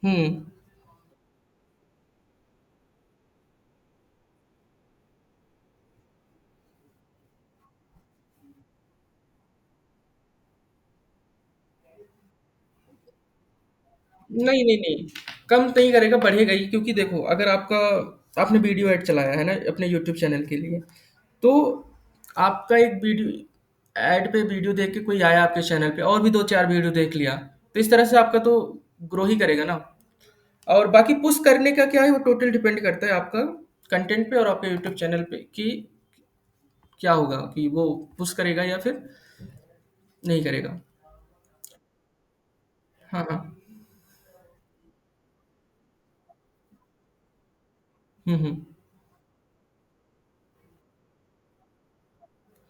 हुँ। नहीं, नहीं, नहीं, कम नहीं करेगा, बढ़ेगा ही क्योंकि देखो अगर आपने वीडियो ऐड चलाया है ना अपने यूट्यूब चैनल के लिए, तो आपका एक वीडियो ऐड पे वीडियो देख के कोई आया आपके चैनल पे और भी 2-4 वीडियो देख लिया, तो इस तरह से आपका तो ग्रो ही करेगा ना। और बाकी पुश करने का क्या है वो टोटल डिपेंड करता है आपका कंटेंट पे और आपके यूट्यूब चैनल पे कि क्या होगा कि वो पुश करेगा या फिर नहीं करेगा। हाँ, हाँ। हुँ, हुँ।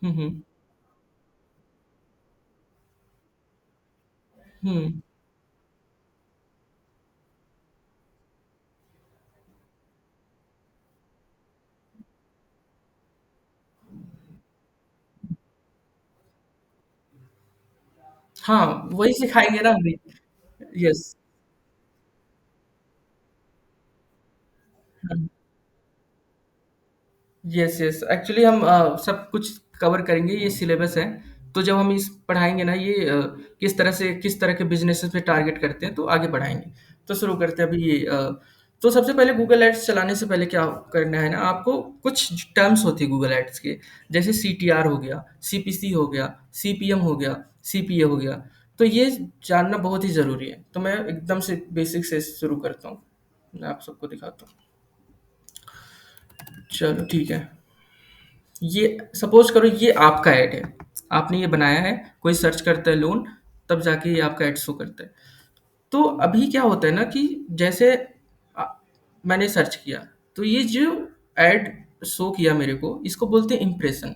हुँ, हुँ। हुँ। हाँ, वही सिखाएँगे ना अभी। यस। हाँ। Yes, yes. एक्चुअली हम सब कुछ कवर करेंगे, ये सिलेबस है। तो जब हम इस पढ़ाएँगे ना ये किस तरह के बिज़नेसेस पे टारगेट करते हैं, तो आगे बढ़ाएँगे। तो शुरू करते हैं अभी ये तो सबसे पहले गूगल एड्स चलाने से पहले क्या करना है ना आपको, कुछ टर्म्स होती है गूगल एड्स के, जैसे सीटीआर हो गया, सीपीसी हो गया, सीपीएम हो गया, सीपीए हो गया। तो ये जानना बहुत ही ज़रूरी है। तो मैं एकदम से बेसिक से शुरू करता हूँ। मैं आप सबको दिखाता हूँ। चलो ठीक है। ये सपोज करो ये आपका ऐड है, आपने ये बनाया है, कोई सर्च करता है लोन, तब जाके ये आपका ऐड शो करता है। तो अभी क्या होता है ना कि जैसे अ, मैंने सर्च किया, तो ये जो ऐड शो किया मेरे को, इसको बोलते हैं इम्प्रेशन।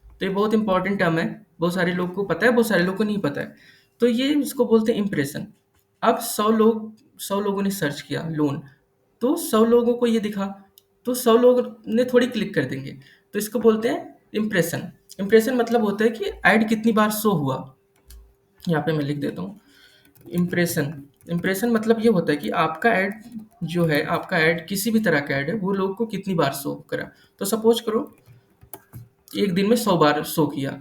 तो ये बहुत इंपॉर्टेंट टर्म है, बहुत सारे लोग को पता है, बहुत सारे लोग को नहीं पता है। तो ये इसको बोलते हैं इम्प्रेशन। अब 100 लोगों ने सर्च किया लोन, तो 100 लोगों को ये दिखा, तो 100 लोग ने थोड़ी क्लिक कर देंगे। तो इसको बोलते हैं इम्प्रेशन। इम्प्रेशन मतलब होता है कि ऐड कितनी बार शो हुआ। यहाँ पे मैं लिख देता हूँ इम्प्रेशन। इम्प्रेशन मतलब ये होता है कि आपका ऐड जो है, आपका ऐड किसी भी तरह का ऐड है, वो लोग को कितनी बार शो करा। तो सपोज करो एक दिन में 100 बार शो किया,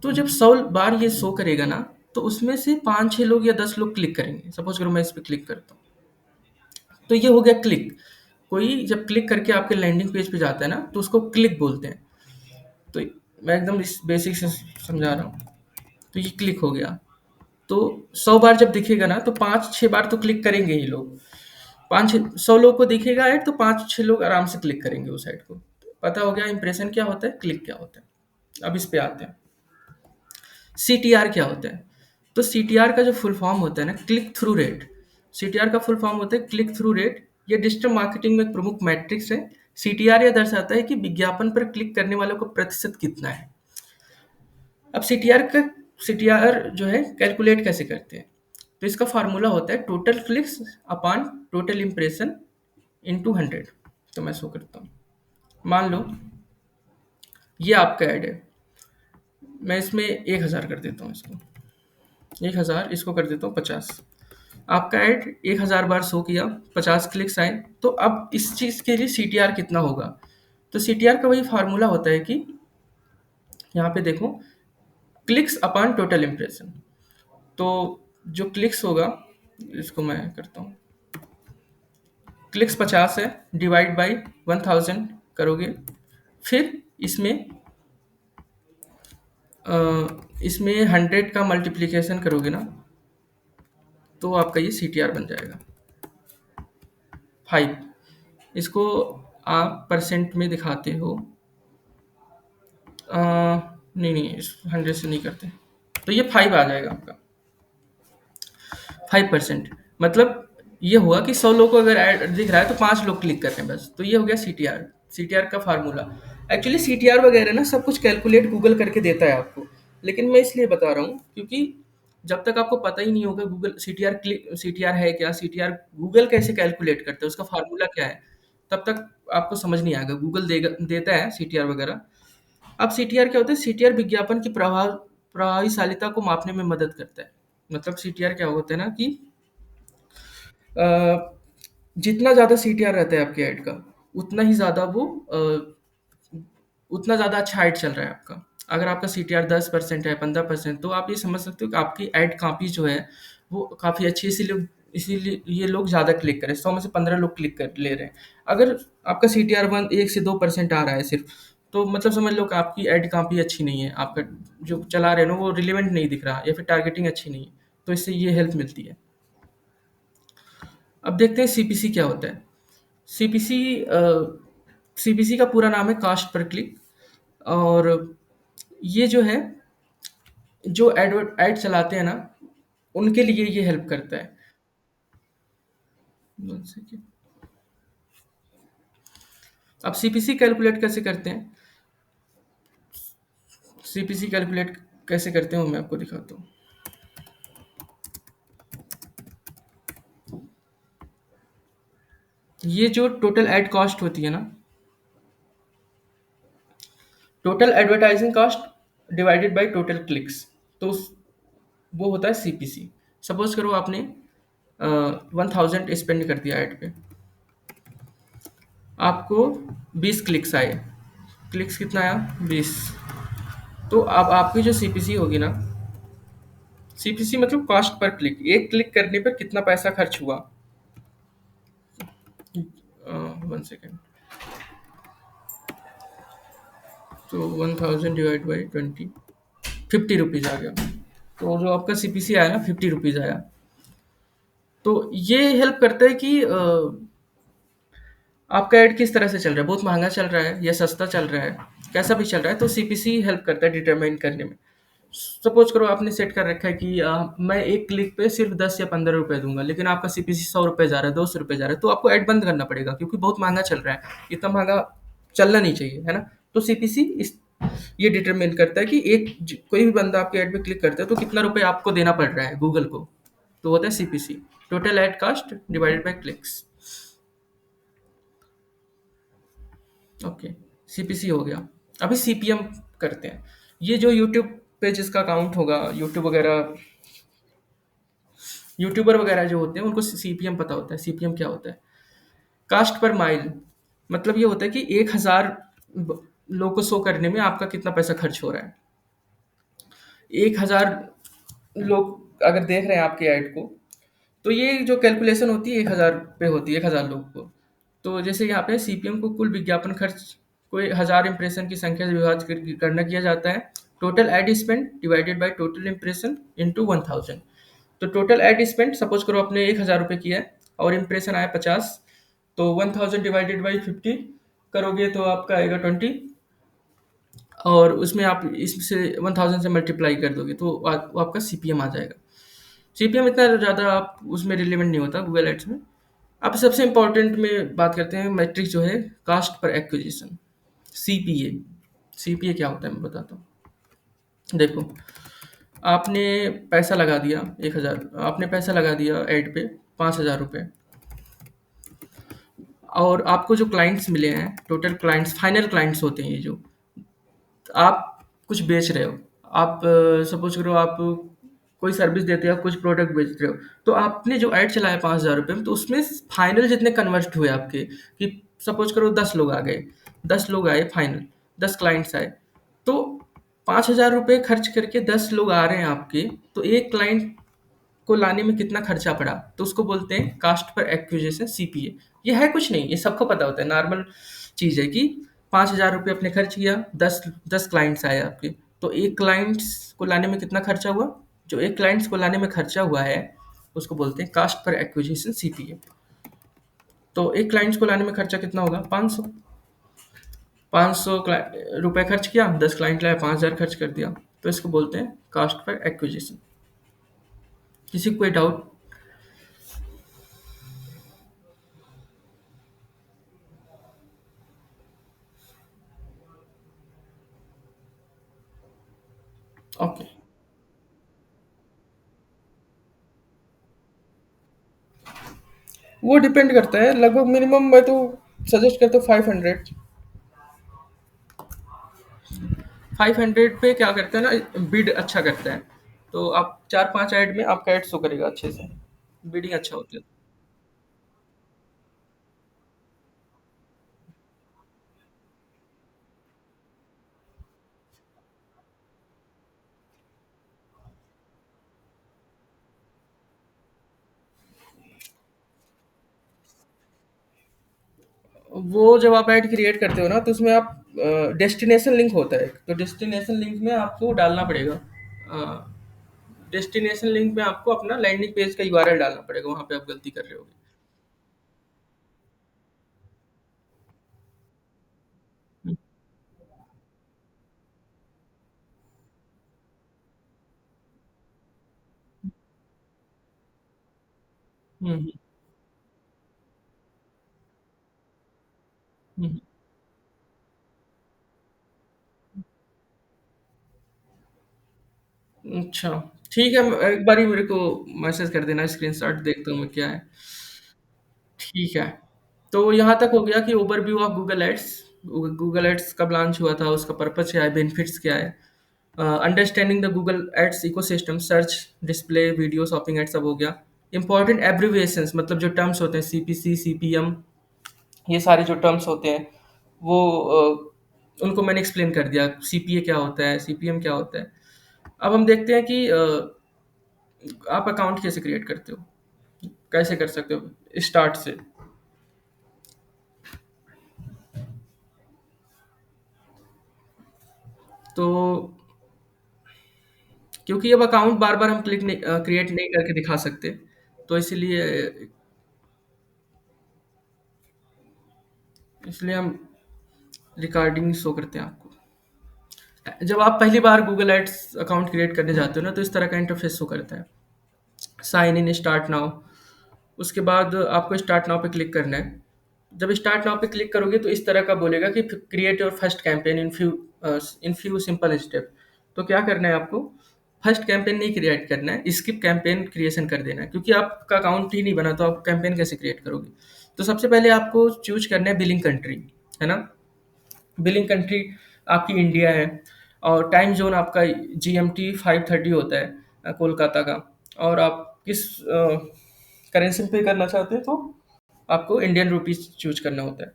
तो जब 100 बार ये शो करेगा ना, तो उसमें से 5-6 लोग या 10 लोग क्लिक करेंगे। सपोज करो मैं इस पे क्लिक करता हूँ, तो ये हो गया क्लिक। कोई जब क्लिक करके आपके लैंडिंग पेज पे जाता है ना, तो उसको क्लिक बोलते हैं। तो मैं एकदम इस बेसिक से समझा रहा हूँ। तो ये क्लिक हो गया। तो 100 बार जब दिखेगा ना, तो 5-6 बार तो क्लिक करेंगे ही लोग। 5-6 100 लोग को दिखेगा ऐड, तो 5-6 लोग आराम से क्लिक करेंगे उस ऐड को। पता हो गया इंप्रेशन क्या होता है, क्लिक क्या होता है। अब इस पे आते हैं। सीटीआर क्या होता है? तो सीटीआर का जो फुल फॉर्म होता है ना, क्लिक थ्रू रेट। सीटीआर का फुल फॉर्म होता है क्लिक थ्रू रेट। ये डिजिटल मार्केटिंग में एक प्रमुख मैट्रिक्स है। सीटीआर यह दर्शाता है कि विज्ञापन पर क्लिक करने वालों का प्रतिशत कितना है। अब सीटीआर जो है कैलकुलेट कैसे करते हैं? तो इसका फार्मूला होता है total clicks upon total impression into 100। तो मैं शो करता हूँ। मान लो ये आपका ऐड है, मैं इसमें 1000 कर देता हूँ, इसको 1000, इसको कर देता हूँ 50। आपका ऐड 1000 बार शो किया, 50 क्लिक्स आए। तो अब इस चीज़ के लिए CTR कितना होगा? तो CTR का वही फार्मूला होता है कि यहाँ पे देखो, क्लिक्स अपॉन टोटल इम्प्रेशन। तो जो क्लिक्स होगा, इसको मैं करता हूँ, क्लिक्स 50 है, डिवाइड बाई 1000 करोगे, फिर इसमें इसमें 100 का मल्टीप्लिकेशन करोगे ना, तो आपका ये CTR बन जाएगा 5। इसको आप परसेंट में दिखाते हो, नहीं नहीं, इस 100 से नहीं करते, तो ये 5 आ जाएगा आपका, 5%। मतलब ये हुआ कि 100 लोग को अगर ऐड दिख रहा है तो 5 लोग क्लिक कर रहे हैं बस। तो ये हो गया CTR। CTR का फार्मूला, एक्चुअली CTR वगैरह ना सब कुछ कैलकुलेट गूगल करके देता है आपको, लेकिन मैं इसलिए बता रहा हूँ क्योंकि जब तक आपको पता ही नहीं होगा गूगल CTR है क्या, CTR गूगल कैसे कैलकुलेट करता है, उसका फार्मूला क्या है, तब तक आपको समझ नहीं आएगा। गूगल देगा, देता है CTR वगैरह। अब CTR क्या होता है? CTR विज्ञापन की प्रभावशालीता को मापने में मदद करता है। मतलब CTR क्या होता है ना कि अ, जितना ज़्यादा CTR रहता है आपके ऐड का, उतना ही ज़्यादा वो उतना ज़्यादा अच्छा ऐड चल रहा है आपका। अगर आपका CTR 10% है, 15%, तो आप ये समझ सकते हो कि आपकी ऐड कॉपी जो है वो काफ़ी अच्छी है, इसीलिए ये लोग ज़्यादा क्लिक करें। 100 में से 15 लोग क्लिक कर ले रहे हैं। अगर आपका CTR 1 से 2% आ रहा है सिर्फ, तो मतलब समझ लो कि आपकी ऐड कॉपी अच्छी नहीं है, आपका जो चला रहे हैं ना वो रिलेवेंट नहीं दिख रहा, या फिर टारगेटिंग अच्छी नहीं है। तो इससे ये हेल्प मिलती है। अब देखते हैं CPC क्या होता है। सीपीसी सीपीसी का पूरा नाम है कास्ट पर क्लिक, और ये जो है, जो ऐड चलाते हैं ना, उनके लिए ये हेल्प करता है। One second। अब CPC कैलकुलेट कैसे करते हैं? CPC कैलकुलेट कैसे करते हैं वो मैं आपको दिखाता हूँ। ये जो टोटल ऐड कॉस्ट होती है ना, total advertising cost divided by total clicks, तो वो होता है CPC। सपोज करो आपने 1000 स्पेंड कर दिया ऐड पे, आपको 20 क्लिक्स आए। क्लिक्स कितना आया? 20। तो अब आपकी जो CPC होगी ना, CPC मतलब कॉस्ट पर क्लिक, एक क्लिक करने पर कितना पैसा खर्च हुआ। 1 सेकेंड। तो 1000 डिवाइड बाई 20, 50 रुपीज़ आ गया। तो जो आपका CPC आया ना, 50 रुपीज़ आया। तो ये हेल्प करता है कि आपका ऐड किस तरह से चल रहा है, बहुत महंगा चल रहा है या सस्ता चल रहा है, कैसा भी चल रहा है, तो CPC हेल्प करता है डिटरमाइन करने में। सपोज करो आपने सेट कर रखा है कि मैं एक क्लिक पे सिर्फ 10 या 15 रुपए दूंगा, लेकिन आपका CPC 100 रुपये जा रहा है, 200 रुपये जा रहा है, तो आपको ऐड बंद करना पड़ेगा क्योंकि बहुत महंगा चल रहा है। इतना महंगा चलना नहीं चाहिए, है ना। तो CPC इस ये डिटरमाइन करता है कि कोई भी बंदा आपके ऐड पे क्लिक करता है तो कितना रुपए आपको देना पड़ रहा है गूगल को। तो होता है CPC, total add cost divided by clicks. Okay, CPC हो गया। अभी CPM करते हैं। ये जो यूट्यूब पे जिसका अकाउंट होगा, यूट्यूबर वगैरह जो होते हैं उनको CPM पता होता है। CPM क्या होता है? Cast per mile. मतलब ये होता है कि 1000 लोग को शो करने में आपका कितना पैसा खर्च हो रहा है। 1000 लोग अगर देख रहे हैं आपके ऐड को, तो ये जो कैलकुलेशन होती है 1000 पे होती है, 1000 लोग को। तो जैसे यहाँ पे CPM को कुल विज्ञापन खर्च को 1000 इंप्रेशन की संख्या से विभाजित करना किया जाता है। Total ad spend divided by total impression into 1000। तो टोटल एड स्पेंड, सपोज करो आपने 1000 रुपये किया है और इंप्रेशन आया 50, तो 1000 डिवाइडेड बाई 50 करोगे तो आपका आएगा 20, और उसमें आप इससे 1000 से मल्टीप्लाई कर दोगे तो वो आपका CPM आ जाएगा। CPM इतना ज़्यादा आप उसमें रिलेवेंट नहीं होता गूगल एड्स में। अब सबसे इम्पोर्टेंट में बात करते हैं, मैट्रिक जो है कास्ट पर एक्विजिशन, CPA। CPA क्या होता है मैं बताता हूँ। देखो, आपने पैसा लगा दिया 1000, आपने पैसा लगा दिया ऐड पे 5000 रुपये, और आपको जो क्लाइंट्स मिले हैं, टोटल क्लाइंट्स, फाइनल क्लाइंट्स होते हैं ये जो, आप कुछ बेच रहे हो, आप सपोज करो आप कोई सर्विस देते हो, आप कुछ प्रोडक्ट बेच रहे हो, तो आपने जो ऐड चलाया 5000 रुपये में, तो उसमें फाइनल जितने कन्वर्ट हुए आपके, कि सपोज करो 10 लोग आ गए, 10 लोग आए फाइनल, 10 क्लाइंट्स आए, तो 5000 रुपये खर्च करके 10 लोग आ रहे हैं आपके, तो एक क्लाइंट को लाने में कितना खर्चा पड़ा, तो उसको बोलते हैं कास्ट पर एक्विजिशन, सीपीए। ये है कुछ नहीं, ये सबको पता होता है, नॉर्मल चीज़ है कि 5000 रुपये आपने खर्च किया, दस दस क्लाइंट्स आए आपके, तो एक क्लाइंट्स को लाने में कितना खर्चा हुआ, जो एक क्लाइंट्स को लाने में खर्चा हुआ है, उसको बोलते हैं कास्ट पर एक्विजिशन, सीपीए। तो एक क्लाइंट्स को लाने में खर्चा कितना होगा, 500। 500 रुपये खर्च किया, 10 क्लाइंट लाए, 5000 खर्च कर दिया, तो इसको बोलते हैं कास्ट पर एक्विजिशन। किसी को कोई डाउट? ओके। वो डिपेंड करता है, लगभग मिनिमम मैं तो सजेस्ट करता हूँ 500। 500 पे क्या करता है ना, बिड अच्छा करता है, तो आप 4-5 ऐड में आपका ऐड शो करेगा अच्छे से, बिडिंग अच्छा होती है। वो जब आप ऐड क्रिएट करते हो ना, तो उसमें आप डेस्टिनेशन लिंक होता है, तो डेस्टिनेशन लिंक में आपको डालना पड़ेगा, डेस्टिनेशन लिंक में आपको अपना लैंडिंग पेज का यूआरएल डालना पड़ेगा, वहां पे आप गलती कर रहे होगे। हम्म, हम्म, हम्म, अच्छा, ठीक है, एक बारी मेरे को मैसेज कर देना, स्क्रीनशॉट देखता हूँ मैं क्या है। ठीक है। तो यहाँ तक हो गया कि overview of Google ads, Google ads कब लॉन्च हुआ था, उसका पर्पस क्या है, बेनिफिट्स क्या है, understanding the Google ads ecosystem, search, display, video, shopping ads, सब हो गया। इंपॉर्टेंट एब्रिविएशंस, मतलब जो टर्म्स होते हैं, सीपीसी, सीपीएम, ये सारे जो टर्म्स होते हैं, वो उनको मैंने एक्सप्लेन कर दिया, सीपीए क्या होता है, सीपीएम क्या होता है। अब हम देखते हैं कि आप अकाउंट कैसे क्रिएट करते हो, कैसे कर सकते हो स्टार्ट से। तो क्योंकि अब अकाउंट बार बार हम क्लिक नहीं, क्रिएट नहीं करके दिखा सकते, तो इसलिए इसलिए हम रिकॉर्डिंग शो करते हैं आपको। जब आप पहली बार गूगल एड्स अकाउंट क्रिएट करने जाते हो ना, तो इस तरह का इंटरफेस शो करता है, साइन इन, स्टार्ट नाउ। उसके बाद आपको स्टार्ट नाउ पे क्लिक करना है। जब स्टार्ट नाउ पे क्लिक करोगे, तो इस तरह का बोलेगा कि create your first campaign in few simple step. तो क्या करना है आपको, फर्स्ट कैंपेन नहीं क्रिएट करना है, स्किप कैंपेन क्रिएशन कर देना है, क्योंकि आपका अकाउंट ही नहीं बना, तो आप कैंपेन कैसे क्रिएट करोगे। तो सबसे पहले आपको चूज करना है बिलिंग कंट्री, है ना। बिलिंग कंट्री आपकी इंडिया है, और टाइम जोन आपका जीएमटी 5:30 होता है, कोलकाता का। और आप किस करेंसी पे करना चाहते हैं, तो आपको इंडियन रुपीस चूज करना होता है।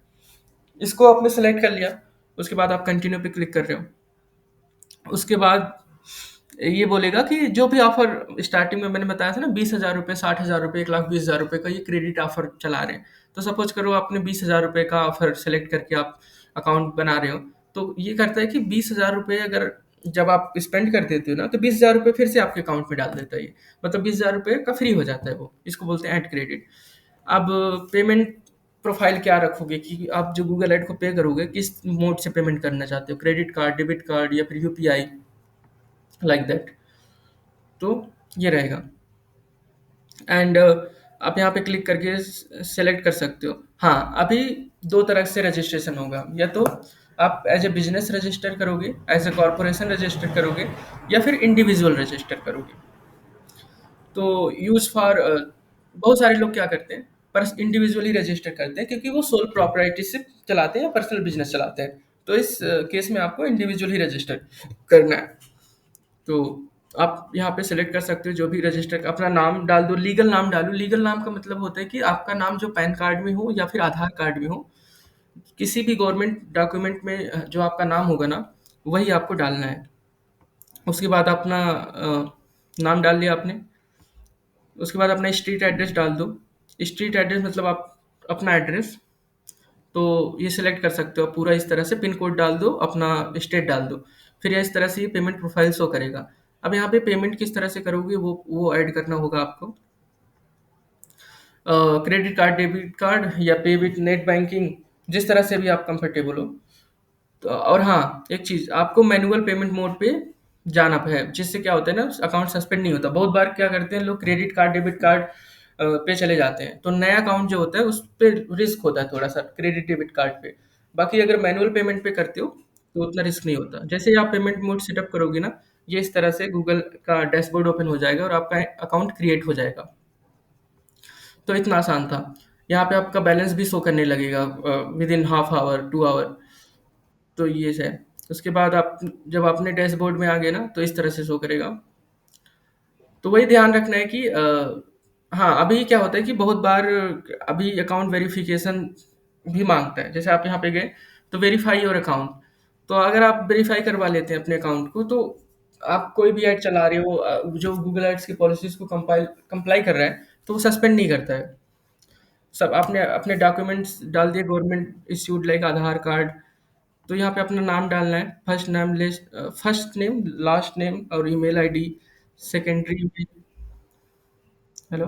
इसको आपने सेलेक्ट कर लिया, उसके बाद आप कंटिन्यू पे क्लिक कर रहे हो। उसके बाद ये बोलेगा कि जो भी ऑफर स्टार्टिंग में मैंने बताया था ना, 20,000 रुपये, 60,000 रुपये, 1,20,000 रुपये का ये क्रेडिट ऑफर चला रहे हैं। तो सपोज करो आपने 20,000 रुपये का ऑफर सेलेक्ट करके आप अकाउंट बना रहे हो, तो ये करता है कि 20,000 रुपये अगर जब आप स्पेंड कर देते हो ना, तो 20,000 रुपये फिर से आपके अकाउंट में डाल देता है ये, मतलब 20,000 रुपये का फ्री हो जाता है वो, इसको बोलते हैं ऐड क्रेडिट। अब पेमेंट प्रोफाइल क्या रखोगे, कि आप जो गूगल ऐड को पे करोगे, किस मोड से पेमेंट करना चाहते हो, क्रेडिट कार्ड, डेबिट कार्ड, या फिर यूपीआई, लाइक दैट। तो ये रहेगा। एंड आप यहाँ पे क्लिक करके सेलेक्ट कर सकते हो। हाँ, अभी दो तरह से रजिस्ट्रेशन होगा, या तो आप एज ए बिजनेस रजिस्टर करोगे, एज ए कॉरपोरेशन रजिस्टर करोगे, या फिर इंडिविजुअल रजिस्टर करोगे। तो यूज फॉर बहुत सारे लोग क्या करते हैं, पर इंडिविजुअली रजिस्टर करते हैं क्योंकि वो सोल प्रॉपर्टीशिप चलाते हैं या पर्सनल बिजनेस चलाते हैं। तो इस केस में आपको इंडिविजुअली रजिस्टर करना है। तो आप यहाँ पे सेलेक्ट कर सकते हो जो भी रजिस्टर, अपना नाम डाल दो, लीगल नाम डालो। लीगल नाम का मतलब होता है कि आपका नाम जो पैन कार्ड में हो या फिर आधार कार्ड में हो, किसी भी गवर्नमेंट डॉक्यूमेंट में जो आपका नाम होगा ना, वही आपको डालना है। उसके बाद अपना नाम डाल लिया आपने। उसके बाद अपना स्ट्रीट एड्रेस डाल दो। स्ट्रीट एड्रेस मतलब आप अपना एड्रेस। तो ये सिलेक्ट कर सकते हो पूरा इस तरह से, पिन कोड डाल दो, अपना स्टेट डाल दो। फिर इस तरह से ये पेमेंट प्रोफाइल शो करेगा। अब यहाँ पे पेमेंट किस तरह से करोगे वो ऐड करना होगा आपको। क्रेडिट कार्ड, डेबिट कार्ड, या पे विथ नेट बैंकिंग, जिस तरह से भी आप कंफर्टेबल हो। तो और हाँ, एक चीज़ आपको मैनुअल पेमेंट मोड पे जाना है, जिससे क्या होता है ना, अकाउंट सस्पेंड नहीं होता। बहुत बार क्या करते हैं लोग, क्रेडिट कार्ड, डेबिट कार्ड पे चले जाते हैं, तो नया अकाउंट जो होता है उस पे रिस्क होता है थोड़ा सा, क्रेडिट डेबिट कार्ड पे। बाकी अगर मैनुअल पेमेंट पे करते हो तो उतना रिस्क नहीं होता। जैसे ही आप पेमेंट मोड सेटअप करोगे ना, ये इस तरह से गूगल का डैशबोर्ड ओपन हो जाएगा और आपका अकाउंट क्रिएट हो जाएगा। तो इतना आसान था। यहाँ पे आपका बैलेंस भी शो करने लगेगा within half hour, 2 hour. तो ये है। उसके बाद आप जब अपने डैशबोर्ड में आ गए ना, तो इस तरह से शो करेगा। तो वही ध्यान रखना है कि हाँ, अभी क्या होता है कि बहुत बार अभी अकाउंट वेरिफिकेशन भी मांगता है। जैसे आप यहाँ पे गए तो वेरीफाई योर अकाउंट। तो अगर आप वेरीफाई करवा लेते हैं अपने अकाउंट को, तो आप कोई भी ऐड चला रहे हो जो गूगल एड्स की पॉलिसीज को कंप्लाई कर रहा है, तो वो सस्पेंड नहीं करता है। सब आपने अपने डॉक्यूमेंट्स डाल दिए, गवर्नमेंट इश्यूड लाइक आधार कार्ड। तो यहाँ पे अपना नाम डालना है, फर्स्ट नेम, लास्ट नेम और ईमेल आईडी। सेकेंडरी में, हेलो,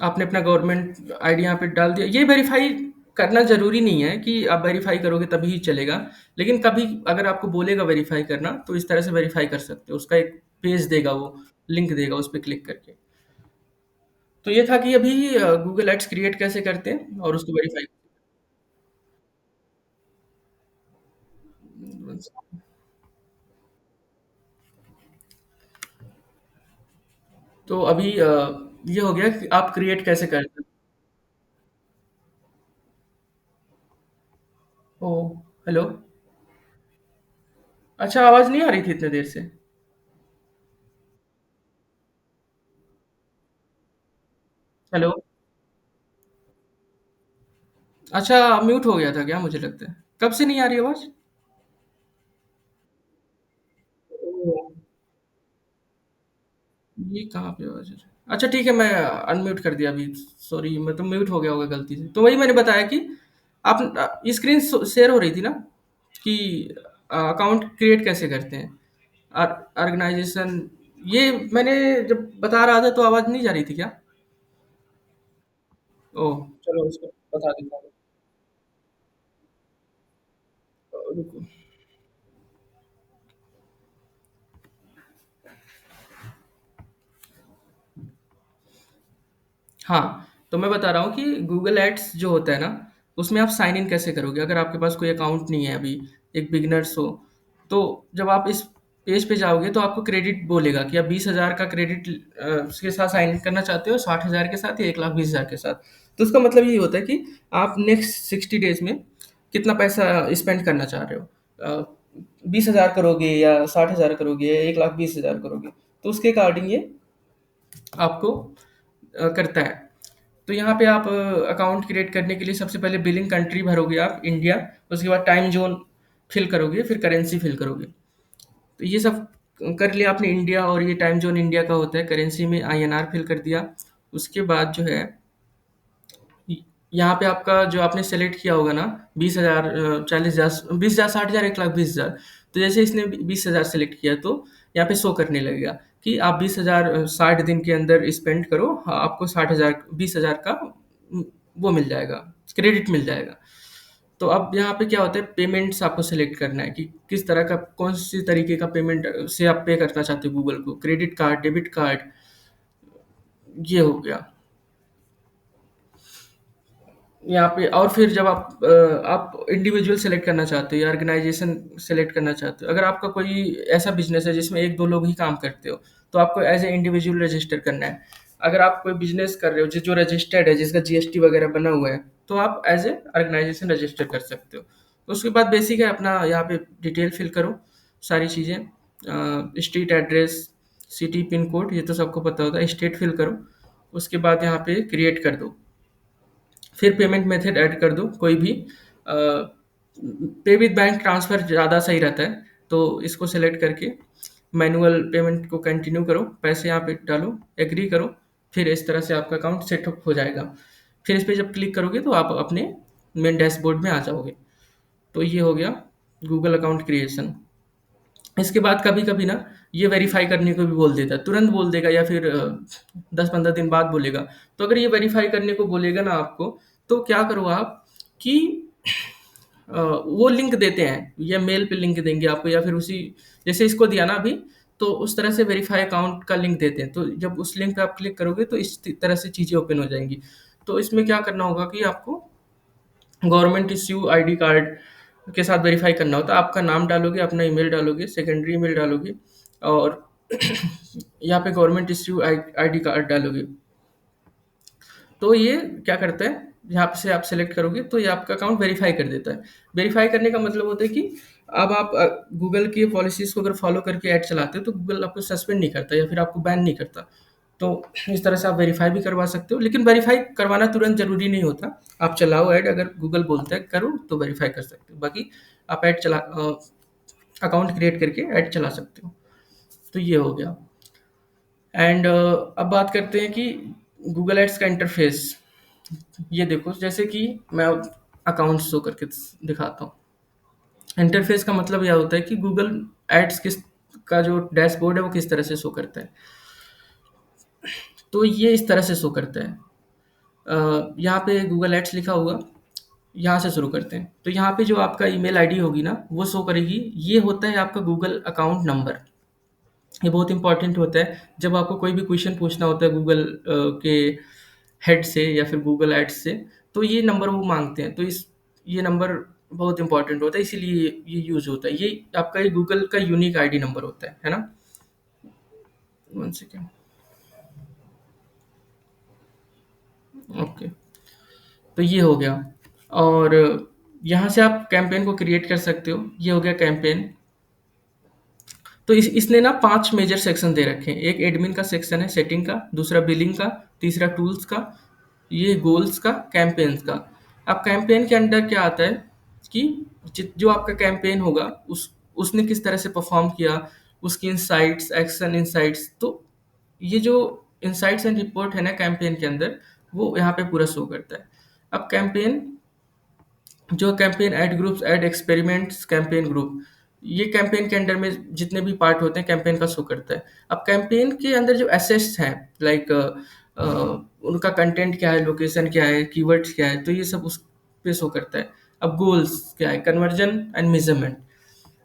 आपने अपना गवर्नमेंट आईडी यहाँ पे डाल दिया। ये वेरीफाई करना ज़रूरी नहीं है कि आप वेरीफाई करोगे तभी ही चलेगा। लेकिन कभी अगर आपको बोलेगा वेरीफाई करना, तो इस तरह से वेरीफाई कर सकते हो। उसका एक पेज देगा वो, लिंक देगा, उस पे क्लिक करके। तो ये था कि अभी गूगल एड्स क्रिएट कैसे करते हैं और उसको वेरीफाई। तो अभी ये हो गया कि आप क्रिएट कैसे करते हो। हेलो। अच्छा, आवाज़ नहीं आ रही थी इतने देर से। हेलो। अच्छा, म्यूट हो गया था क्या, मुझे लगता है। कब से नहीं आ रही आवाज़? ओह! ये कहाँ पे आवाज़ है? अच्छा ठीक है, मैं अनम्यूट कर दिया अभी। सॉरी, मैं तो म्यूट हो गया होगा गलती से। तो वही मैंने बताया कि आप स्क्रीन शेयर हो रही थी ना, कि अकाउंट क्रिएट कैसे करते हैं, ऑर्गेनाइजेशन। ये मैंने जब बता रहा था तो आवाज़ नहीं जा रही थी क्या? ओह! चलो इसको बता देता हूँ। रुको। हाँ, तो मैं बता रहा हूँ कि गूगल एड्स जो होता है ना, उसमें आप साइन इन कैसे करोगे? अगर आपके पास कोई अकाउंट नहीं है अभी, एक बिगिनर्स हो, तो जब आप इस पेज पे जाओगे तो आपको क्रेडिट बोलेगा कि आप 20,000 का क्रेडिट के साथ साइन इन करना चाहते हो, 60,000 के साथ या 1,20,000 के साथ। तो उसका मतलब ये होता है कि आप नेक्स्ट 60 डेज़ में कितना पैसा स्पेंड करना चाह रहे हो। 20,000 करोगे या 60,000 करोगे या 1,20,000 करोगे, तो उसके अकॉर्डिंग ये आपको करता है। तो यहाँ पे आप अकाउंट क्रिएट करने के लिए सबसे पहले बिलिंग कंट्री भरोगे आप, इंडिया। उसके बाद टाइम ज़ोन फिल करोगे, फिर करेंसी फिल करोगे। तो ये सब कर लिया आपने इंडिया, और ये टाइम ज़ोन इंडिया का होता है। करेंसी में आईएनआर फिल कर दिया। उसके बाद जो है, यहाँ पे आपका जो आपने सेलेक्ट किया होगा ना, 20,000, 40,000, 20,000, 60,000, 1,20,000। तो जैसे इसने 20,000 सेलेक्ट किया, तो यहाँ पे शो करने लगेगा कि आप 20,000 60 दिन के अंदर स्पेंड करो। हाँ, आपको 60,000, 20,000 का वो मिल जाएगा, क्रेडिट मिल जाएगा। तो अब यहाँ पे क्या होता है, पेमेंट्स आपको सेलेक्ट करना है कि किस तरह का, कौन सी तरीके का पेमेंट से आप पे करना चाहते हो गूगल को। क्रेडिट कार्ड, डेबिट कार्ड, ये हो गया। यहाँ पे और फिर जब आप इंडिविजुअल सेलेक्ट करना चाहते हो या ऑर्गेनाइजेशन सेलेक्ट करना चाहते हो, अगर आपका कोई ऐसा बिजनेस है जिसमें एक दो लोग ही काम करते हो, तो आपको एज ए इंडिविजुअल रजिस्टर करना है। अगर आप कोई बिजनेस कर रहे हो जो रजिस्टर्ड है, जिसका जीएसटी वगैरह बना हुआ है, तो आप एज ए ऑर्गेनाइजेशन रजिस्टर कर सकते हो। तो उसके बाद बेसिक है, अपना यहाँ पे डिटेल फिल करो, सारी चीज़ें, street address, city pin code, ये तो सबको पता होता है, स्टेट फिल करो। उसके बाद यहाँ पे क्रिएट कर दो, फिर पेमेंट मेथड ऐड कर दो कोई भी। पे विद बैंक ट्रांसफ़र ज़्यादा सही रहता है, तो इसको सेलेक्ट करके मैनुअल पेमेंट को कंटिन्यू करो, पैसे यहाँ पे डालो, एग्री करो, फिर इस तरह से आपका अकाउंट सेटअप हो जाएगा। फिर इस पे जब क्लिक करोगे तो आप अपने मेन डैशबोर्ड में आ जाओगे। तो ये हो गया गूगल अकाउंट क्रिएशन। इसके बाद कभी-कभी ना ये वेरीफ़ाई करने को भी बोल देता है, तुरंत बोल देगा या फिर 10-15 दिन बाद बोलेगा। तो अगर ये वेरीफ़ाई करने को बोलेगा ना आपको, तो क्या करो आप कि वो लिंक देते हैं, या मेल पे लिंक देंगे आपको, या फिर उसी जैसे इसको दिया ना अभी, तो उस तरह से वेरीफ़ाई अकाउंट का लिंक देते हैं। तो जब उस लिंक पे आप क्लिक करोगे तो इस तरह से चीज़ें ओपन हो जाएँगी। तो इसमें क्या करना होगा कि आपको गवर्नमेंट इश्यू आईडी कार्ड के साथ वेरीफाई करना होता है। आपका नाम डालोगे, अपना ईमेल डालोगे, सेकेंडरी ईमेल डालोगे, और यहाँ पे गवर्नमेंट इश्यू आईडी कार्ड डालोगे। तो ये क्या करता है, यहाँ से आप सेलेक्ट करोगे तो ये आपका अकाउंट वेरीफाई कर देता है। वेरीफाई करने का मतलब होता है कि अब आप गूगल की पॉलिसीज़ को अगर फॉलो करके ऐड चलाते हो तो गूगल आपको सस्पेंड नहीं करता या फिर आपको बैन नहीं करता। तो इस तरह से आप वेरीफाई भी करवा सकते हो, लेकिन वेरीफाई करवाना तुरंत ज़रूरी नहीं होता। आप चलाओ ऐड, अगर गूगल बोलता है करो तो वेरीफाई कर सकते हो, बाकी आप अकाउंट क्रिएट करके ऐड चला सकते हो। तो ये हो गया। एंड अब बात करते हैं कि गूगल एड्स का इंटरफेस। ये देखो, जैसे कि मैं अकाउंट शो करके दिखाता हूँ। इंटरफेस का मतलब यह होता है कि गूगल एड्स किस का जो डैशबोर्ड है वो किस तरह से शो करता है। तो ये इस तरह से शो करता है। यहाँ पे गूगल एड्स लिखा हुआ, यहाँ से शुरू करते हैं। तो यहाँ पे जो आपका ईमेल आईडी होगी ना वो शो करेगी। ये होता है आपका गूगल अकाउंट नंबर। ये बहुत इंपॉर्टेंट होता है जब आपको कोई भी क्वेश्चन पूछना होता है गूगल के हेड से या फिर गूगल एड्स से, तो ये नंबर वो मांगते हैं। तो इस ये नंबर बहुत इंपॉर्टेंट होता है, इसीलिए ये यूज होता है। ये आपका ये गूगल का यूनिक आईडी नंबर होता है ना। One second. ओके, तो ये हो गया। और यहाँ से आप कैंपेन को क्रिएट कर सकते हो। ये हो गया कैंपेन। तो इसने ना 5 मेजर सेक्शन दे रखे हैं। एक एडमिन का सेक्शन है, सेटिंग का, दूसरा बिलिंग का, तीसरा टूल्स का, ये गोल्स का, कैंपेन्स का। अब कैंपेन के अंडर क्या आता है कि जो आपका कैंपेन होगा उसने किस तरह से परफॉर्म किया, उसकी इनसाइट्स, एक्शन इनसाइट्स। तो ये जो इनसाइट्स एंड रिपोर्ट है ना कैंपेन के अंदर, वो यहाँ पे पूरा शो करता है। अब कैंपेन, जो campaign add groups, add experiments, campaign group, ये कैंपेन के अंडर में जितने भी पार्ट होते हैं कैंपेन का शो करता है। अब कैंपेन के अंदर जो एसेट्स हैं, लाइक उनका कंटेंट क्या है, लोकेशन क्या है, कीवर्ड्स क्या है, तो ये सब उस पे शो करता है। अब गोल्स क्या है, कन्वर्जन एंड मेजरमेंट,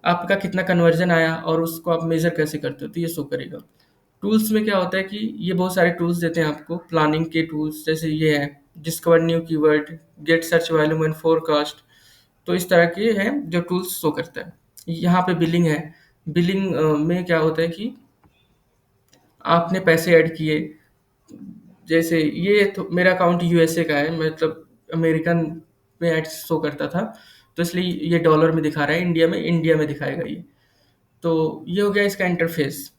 आपका कितना कन्वर्जन आया और उसको आप मेजर कैसे करते हो, तो ये शो करेगा। टूल्स में क्या होता है कि ये बहुत सारे टूल्स देते हैं आपको, प्लानिंग के टूल्स, जैसे ये है discover new keyword, get search volume and forecast. तो इस तरह के हैं जो टूल्स शो करता है। यहाँ पे बिलिंग है। बिलिंग में क्या होता है कि आपने पैसे ऐड किए, जैसे ये तो मेरा अकाउंट यूएसए का है, मतलब अमेरिकन में एड शो करता था, तो इसलिए ये डॉलर में दिखा रहा है, इंडिया में दिखाएगा ये। तो ये हो गया इसका इंटरफेस।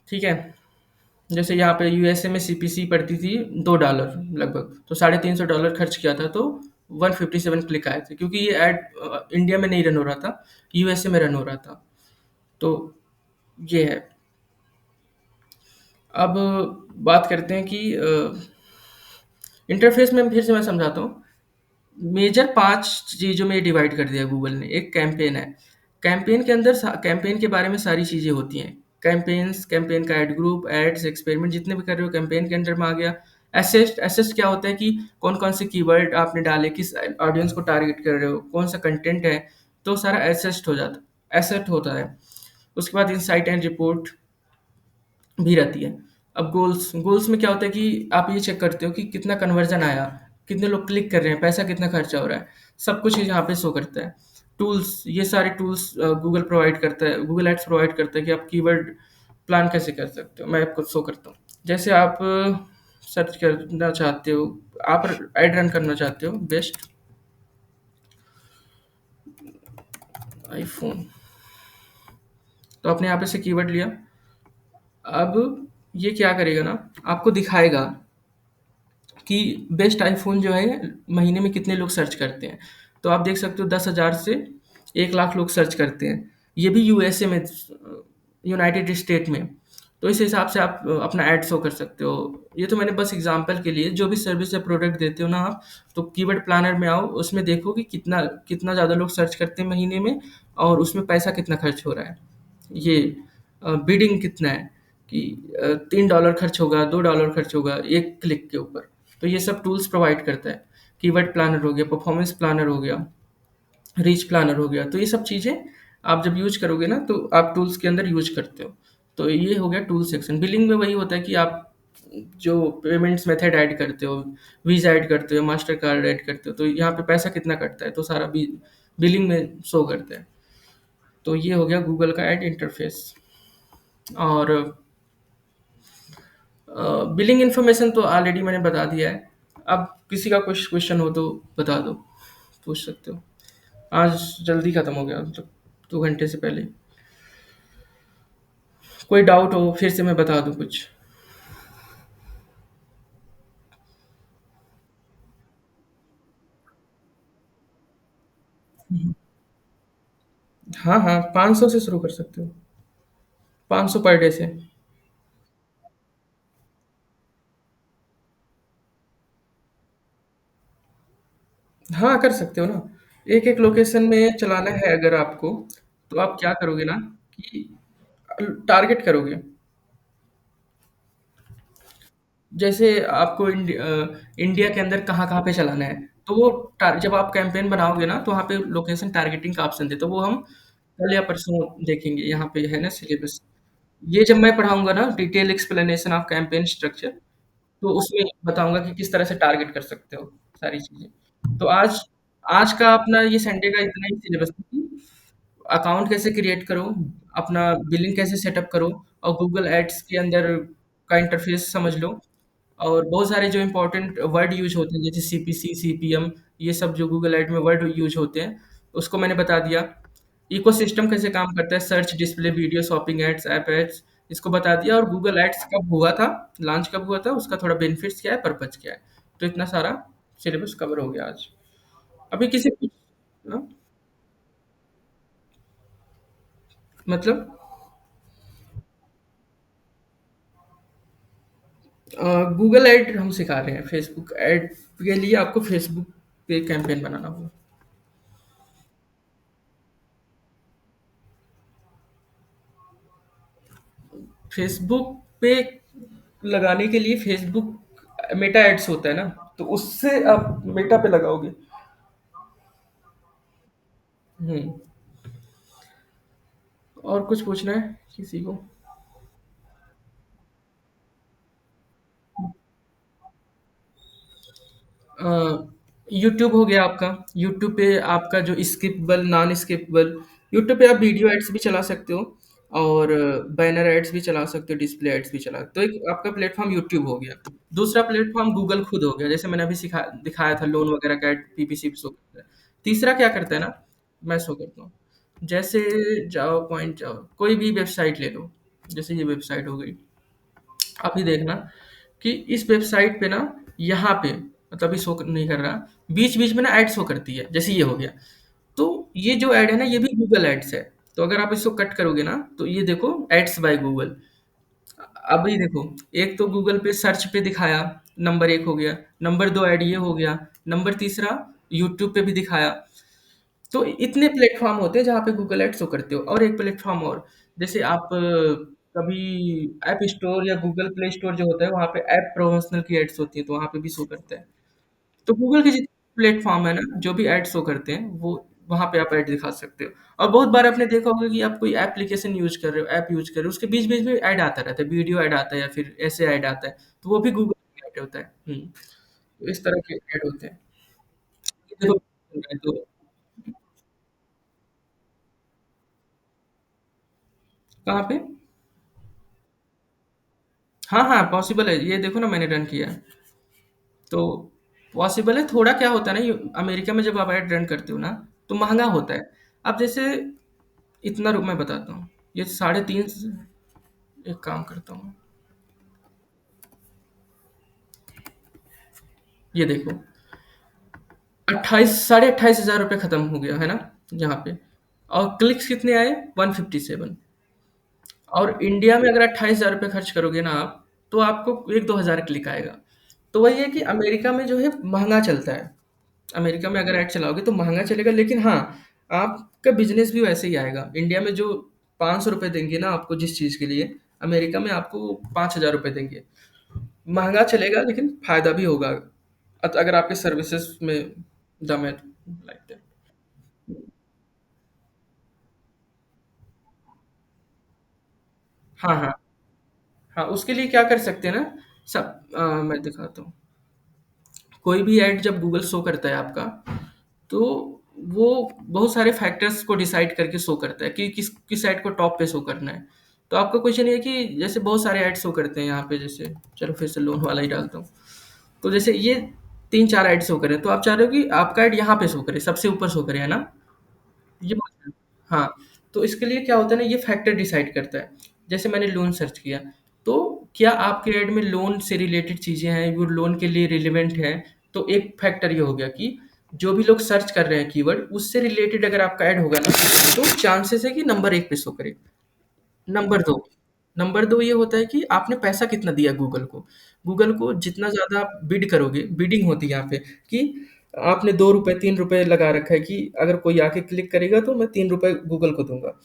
ठीक है। जैसे यहाँ पे यूएसए में सीपीसी पड़ती थी $2 लगभग, तो $350 खर्च किया था, तो 157 क्लिक आए थे, क्योंकि ये ऐड इंडिया में नहीं रन हो रहा था, यूएसए में रन हो रहा था। तो ये है। अब बात करते हैं कि इंटरफेस में फिर से मैं समझाता हूँ। मेजर 5 चीज़ों में डिवाइड कर दिया गूगल ने। एक कैंपेन है। कैंपेन के अंदर कैंपेन के बारे में सारी चीज़ें होती हैं। कैंपेन्स, कैंपेन का एड ग्रुप, एड्स, एक्सपेरिमेंट, जितने भी कर रहे हो कैंपेन के अंडर में आ गया। एसेस्ट, एसेस्ट क्या होता है कि कौन-कौन से कीवर्ड आपने डाले, किस ऑडियंस को टारगेट कर रहे हो, कौन सा कंटेंट है, तो सारा एसेट होता है। उसके बाद इनसाइट एंड रिपोर्ट भी रहती है। अब गोल्स, गोल्स में क्या होता है कि आप ये चेक करते हो कि कितना कन्वर्जन आया, कितने लोग क्लिक कर रहे हैं, पैसा कितना खर्चा हो रहा है, सब कुछ यहाँ पे शो करता है। टूल्स, ये सारे टूल्स गूगल प्रोवाइड करता है, गूगल एड्स प्रोवाइड करता है कि आप कीवर्ड प्लान कैसे कर सकते हो। मैं आपको शो करता हूँ। जैसे आप सर्च करना चाहते हो, आप एड रन करना चाहते हो, बेस्ट आईफोन, तो आपने यहाँ पे से कीवर्ड लिया। अब ये क्या करेगा ना, आपको दिखाएगा कि बेस्ट आईफ़ोन जो है महीने में कितने लोग सर्च करते हैं। तो आप देख सकते हो 10,000 से 1 लाख लोग सर्च करते हैं। ये भी यूएसए में, यूनाइटेड स्टेट में। तो इस हिसाब से आप अपना ऐड शो कर सकते हो। ये तो मैंने बस एग्ज़ाम्पल के लिए, जो भी सर्विस या प्रोडक्ट देते हो ना आप, तो कीवर्ड प्लानर में आओ, उसमें देखो कि कितना कितना ज़्यादा लोग सर्च करते हैं महीने में, और उसमें पैसा कितना खर्च हो रहा है। ये बिडिंग कितना है कि $3 खर्च होगा, $2 खर्च होगा 1 क्लिक के ऊपर। तो ये सब टूल्स प्रोवाइड करता है। कीवर्ड प्लानर हो गया, परफॉर्मेंस प्लानर हो गया, रीच प्लानर हो गया। तो ये सब चीज़ें आप जब यूज़ करोगे ना, तो आप टूल्स के अंदर यूज़ करते हो। तो ये हो गया टूल सेक्शन। बिलिंग में वही होता है कि आप जो पेमेंट्स मेथड ऐड करते हो, वीज़ा ऐड करते हो, मास्टर कार्ड ऐड करते हो, तो यहाँ पे पैसा कितना कटता है, तो सारा बिलिंग में शो करता है। तो ये हो गया गूगल का ऐड इंटरफेस। और बिलिंग इन्फॉर्मेशन तो ऑलरेडी मैंने बता दिया है। अब किसी का कुछ क्वेश्चन हो तो बता दो, पूछ सकते हो। आज जल्दी खत्म हो गया, मतलब 2 घंटे से पहले। कोई डाउट हो फिर से मैं बता दूं कुछ। हाँ हाँ, 500 से शुरू कर सकते हो, 500 पर डे से। हाँ, कर सकते हो ना। एक एक लोकेशन में चलाना है अगर आपको, तो आप क्या करोगे ना कि टारगेट करोगे। जैसे आपको इंडिया के अंदर कहाँ-कहाँ पे चलाना है, तो वो जब आप कैंपेन बनाओगे ना, तो वहाँ पे लोकेशन टारगेटिंग का ऑप्शन देता है, तो वो हम कल या परसों देखेंगे। यहाँ पे है ना सिलेबस। ये जब मैं पढ़ाऊँगा ना, detail explanation of campaign structure, तो उसमें बताऊँगा कि किस तरह से टारगेट कर सकते हो सारी चीज़ें। तो आज आज का अपना ये संडे का इतना ही सिलेबस था कि अकाउंट कैसे क्रिएट करो, अपना बिलिंग कैसे सेटअप करो, और गूगल एड्स के अंदर का इंटरफेस समझ लो। और बहुत सारे जो इम्पोर्टेंट वर्ड यूज़ होते हैं, जैसे सीपीसी, सीपीएम, ये सब जो गूगल ऐड में वर्ड यूज़ होते हैं, उसको मैंने बता दिया। इकोसिस्टम कैसे काम करता है, search, display, video, shopping ads, app ads, इसको बता दिया। और गूगल एड्स कब हुआ था, लॉन्च कब हुआ था, उसका थोड़ा बेनिफिट्स क्या है, पर्पज़ क्या है। तो इतना सारा सिलेबस कवर हो गया आज। अभी किसी हाँ, मतलब गूगल ऐड हम सिखा रहे हैं, फेसबुक ऐड के लिए आपको फेसबुक पे कैंपेन बनाना होगा। फेसबुक पे लगाने के लिए फेसबुक मेटा एड्स होता है ना, तो उससे आप मेटा पे लगाओगे। हम्म। और कुछ पूछना है किसी को? यूट्यूब हो गया आपका। यूट्यूब पे आपका जो स्किपेबल, नॉन स्किपेबल, यूट्यूब पे आप वीडियो एड्स भी चला सकते हो, और बैनर एड्स भी चला सकते हो, डिस्प्ले एड्स भी चला, तो एक आपका प्लेटफॉर्म यूट्यूब हो गया। दूसरा प्लेटफॉर्म गूगल खुद हो गया, जैसे मैंने अभी दिखाया था, लोन वगैरह का एड पीपीसी पे शो करता है। तीसरा क्या करता है ना, मैं शो करता हूँ। जैसे जाओ पॉइंट, जाओ कोई भी वेबसाइट ले लो, जैसे ये वेबसाइट हो गई। आप ही देखना कि इस वेबसाइट पे ना, यहाँ पे मतलब अभी शो नहीं कर रहा, बीच बीच में ना ऐड शो करती है, जैसे ये हो गया। तो ये जो ऐड है ना, ये भी गूगल एड्स है। तो अगर आप इसको कट करोगे ना, तो ये देखो, एड्स बाय गूगल। अब ये देखो, एक तो गूगल पे सर्च पे दिखाया, नंबर 1 हो गया, नंबर 2 ऐड ये हो गया, नंबर तीसरा यूट्यूब पे भी दिखाया। तो इतने प्लेटफॉर्म होते हैं जहाँ पे गूगल एड्स शो करते हो। और एक प्लेटफॉर्म और, जैसे आप कभी ऐप स्टोर या गूगल प्ले स्टोर जो होता है, वहाँ पे ऐप प्रमोशनल की एड्स होती है, तो वहाँ पे भी शो करता है। तो गूगल के जितने प्लेटफॉर्म है ना, जो भी एड शो करते हैं, वो वहाँ पे आप ऐड दिखा सकते हो। और बहुत बार आपने देखा होगा कि आप कोई एप्लीकेशन यूज कर रहे हो, ऐप यूज कर रहे हो, उसके बीच बीच में ऐड आता रहता है, वीडियो ऐड आता है या फिर ऐसे ऐड आता है, तो वो भी गूगल ऐड होता है। तो इस तरह के ऐड होते हैं। ये देखो तो कहाँ पे? हाँ, हाँ, पॉसिबल है। ये देखो ना मैंने रन किया है। तो पॉसिबल है, थोड़ा क्या होता है ना, ये अमेरिका में जब आप ऐड रन करते हो ना, तो महँगा होता है। अब जैसे इतना रुक मैं बताता हूँ। ये 3.5 एक काम करता हूँ। ये देखो 28 साढ़े 28,000 रुपये खत्म हो गया है ना यहाँ पे। और क्लिक्स कितने आए? 157। और इंडिया में अगर 28,000 रुपये खर्च करोगे ना आप, तो आपको 1-2 हज़ार क्लिक आएगा। तो वही है कि अमेरिका में जो है महंगा चलता है। अमेरिका में अगर ऐड चलाओगे तो महंगा चलेगा, लेकिन हाँ, आपका बिजनेस भी वैसे ही आएगा। इंडिया में जो 500 रुपये देंगे ना आपको जिस चीज़ के लिए, अमेरिका में आपको 5,000 रुपये देंगे। महंगा चलेगा लेकिन फायदा भी होगा, अगर आपके सर्विसेज में दम है, लाइक दैट। हाँ, हाँ, हाँ, उसके लिए क्या कर सकते हैं ना, मैं दिखाता हूँ। कोई भी ऐड जब गूगल शो करता है आपका, तो वो बहुत सारे फैक्टर्स को डिसाइड करके शो करता है कि किस ऐड को टॉप पे शो करना है। तो आपका क्वेश्चन ये है कि जैसे बहुत सारे ऐड शो करते हैं यहाँ पे, जैसे चलो फिर से लोन वाला ही डालता हूँ। तो जैसे ये 3-4 ऐड शो करें, तो आप चाह रहे हो कि आपका ऐड यहाँ पे शो करे, सबसे ऊपर शो करे, है ना? ये बोल रहे हो? हाँ, तो इसके लिए क्या होता है ना, ये फैक्टर डिसाइड करता है। जैसे मैंने लोन सर्च किया, तो क्या आपके ऐड में लोन से रिलेटेड चीज़ें हैं, वो लोन के लिए रिलेवेंट है? तो एक फैक्टर ये हो गया कि जो भी लोग सर्च कर रहे हैं कीवर्ड, उससे रिलेटेड अगर आपका ऐड होगा ना, तो चांसेस है कि नंबर 1 पे शो करे। नंबर 2, नंबर 2 ये होता है कि आपने पैसा कितना दिया गूगल को। गूगल को जितना ज़्यादा आप बिड करोगे, बिडिंग होती है यहाँ पे, कि आपने ₹2 ₹3 लगा रखा है कि अगर कोई आके क्लिक करेगा तो मैं ₹3 गूगल को दूँगा।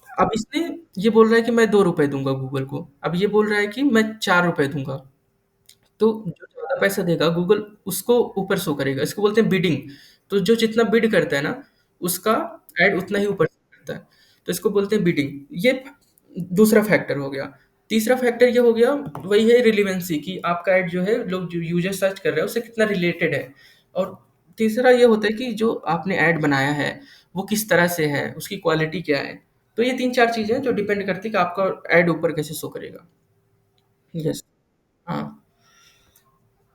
अब इसने ये बोल रहा है कि मैं ₹2 दूँगा गूगल को। अब ये बोल रहा है कि मैं ₹4 दूँगा। तो जो ज़्यादा पैसा देगा गूगल उसको ऊपर शो करेगा। इसको बोलते हैं बिडिंग। तो जो जितना बिड करता है ना, उसका ऐड उतना ही ऊपर शो करता है। तो इसको बोलते हैं बिडिंग। ये दूसरा फैक्टर हो गया। तीसरा फैक्टर ये हो गया, वही है रिलेवेंसी, कि आपका ऐड जो है लोग जो यूज़र सर्च कर रहे हैं उससे कितना रिलेटेड है। और तीसरा ये होता है कि जो आपने ऐड बनाया है, वो किस तरह से है, उसकी क्वालिटी क्या है। तो ये 3-4 चीज़ें हैं जो डिपेंड करती है कि आपका ऐड ऊपर कैसे शो करेगा। यस। हाँ।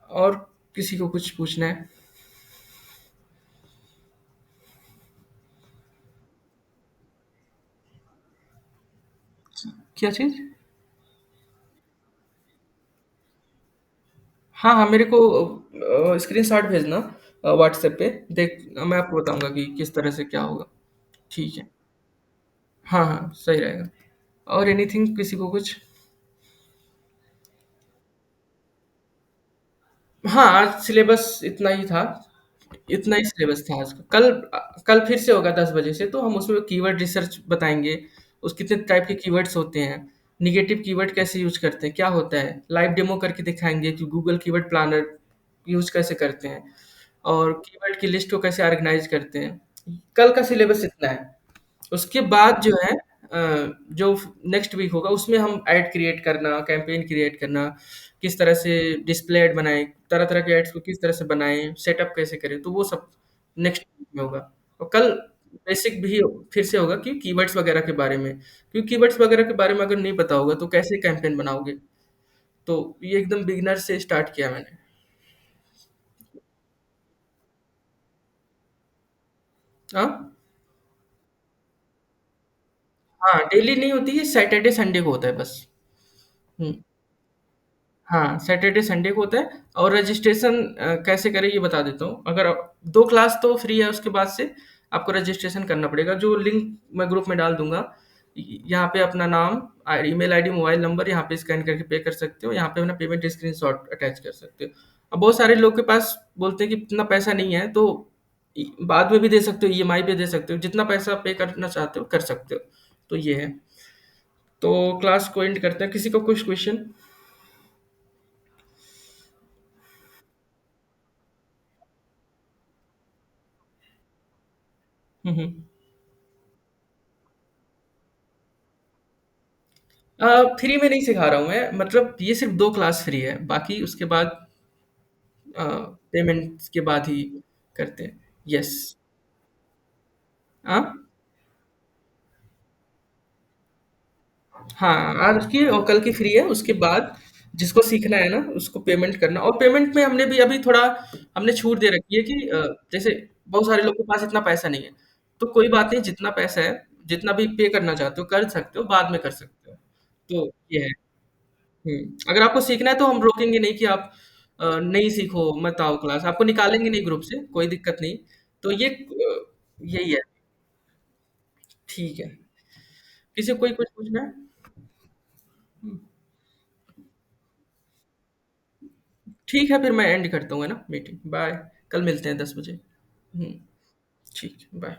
और किसी को कुछ पूछना है? क्या चीज़? हाँ, हाँ, मेरे को स्क्रीनशॉट भेजना व्हाट्सएप पे, देख मैं आपको बताऊँगा कि किस तरह से क्या होगा। ठीक है। हाँ, हाँ, सही रहेगा। और एनीथिंग, किसी को कुछ? हाँ, आज सिलेबस इतना ही था। इतना ही सिलेबस था आज का। कल फिर से होगा 10 बजे से, तो हम उसमें कीवर्ड रिसर्च बताएँगे। उस कितने टाइप के कीवर्ड्स होते हैं, नेगेटिव कीवर्ड कैसे यूज़ करते हैं, क्या होता है, लाइव डेमो करके दिखाएँगे कि गूगल कीवर्ड प्लानर यूज़ कैसे करते हैं, और कीवर्ड की लिस्ट को कैसे ऑर्गेनाइज़ करते हैं। कल का सिलेबस इतना है। उसके बाद जो है जो नेक्स्ट वीक होगा उसमें हम ऐड क्रिएट करना, कैंपेन क्रिएट करना, किस तरह से डिस्प्ले ऐड बनाएँ, तरह-तरह के ऐड्स को किस तरह से बनाएँ, सेटअप कैसे करें, तो वो सब नेक्स्ट वीक में होगा। और कल बेसिक भी फिर से होगा कि कीवर्ड्स वगैरह के बारे में, क्योंकि कीवर्ड्स वगैरह के बारे में अगर नहीं पता होगा तो कैसे कैंपेन बनाओगे? तो ये एकदम बिगिनर से स्टार्ट किया मैंने। हाँ? हाँ, डेली नहीं होती है, सैटरडे संडे को होता है बस। हुँ। हाँ, सैटरडे संडे को होता है। और रजिस्ट्रेशन कैसे करें ये बता देता हूँ। अगर 2 क्लास तो फ्री है, उसके बाद से आपको रजिस्ट्रेशन करना पड़ेगा। जो लिंक मैं ग्रुप में डाल दूँगा, यहाँ पे अपना नाम, ईमेल आईडी, मोबाइल नंबर यहाँ पे स्कैन करके पे कर सकते हो। यहाँ पे अपना पेमेंट स्क्रीनशॉट अटैच कर सकते हो। अब बहुत सारे लोग के पास बोलते हैं कि इतना पैसा नहीं है, तो बाद में भी दे सकते हो, ईएमआई पे दे सकते हो। जितना पैसा पे करना चाहते हो कर सकते हो। तो ये है। तो क्लास को एंड करते हैं। किसी को कुछ क्वेश्चन? हुँ, हुँ। फ्री में नहीं सिखा रहा हूँ मैं, मतलब ये सिर्फ़ 2 क्लास फ्री है, बाकी उसके बाद पेमेंट के बाद ही करते हैं। यस। हाँ, हाँ, आज की और कल की फ्री है, उसके बाद जिसको सीखना है ना उसको पेमेंट करना। और पेमेंट में हमने भी अभी थोड़ा हमने छूट दे रखी है कि जैसे बहुत सारे लोग के पास इतना पैसा नहीं है, तो कोई बात नहीं, जितना पैसा है, जितना भी पे करना चाहते हो कर सकते हो, बाद में कर सकते हो। तो ये है। अगर आपको सीखना है तो हम रोकेंगे नहीं कि आप नहीं सीखो, मत आओ क्लास, आपको निकालेंगे नहीं ग्रुप से, कोई दिक्कत नहीं। तो ये यही है। ठीक है। किसी को कोई कुछ पूछना है? ठीक है, फिर मैं एंड करता हूँ, है ना, मीटिंग। बाय। कल मिलते हैं 10 बजे। हम्म। ठीक है, बाय।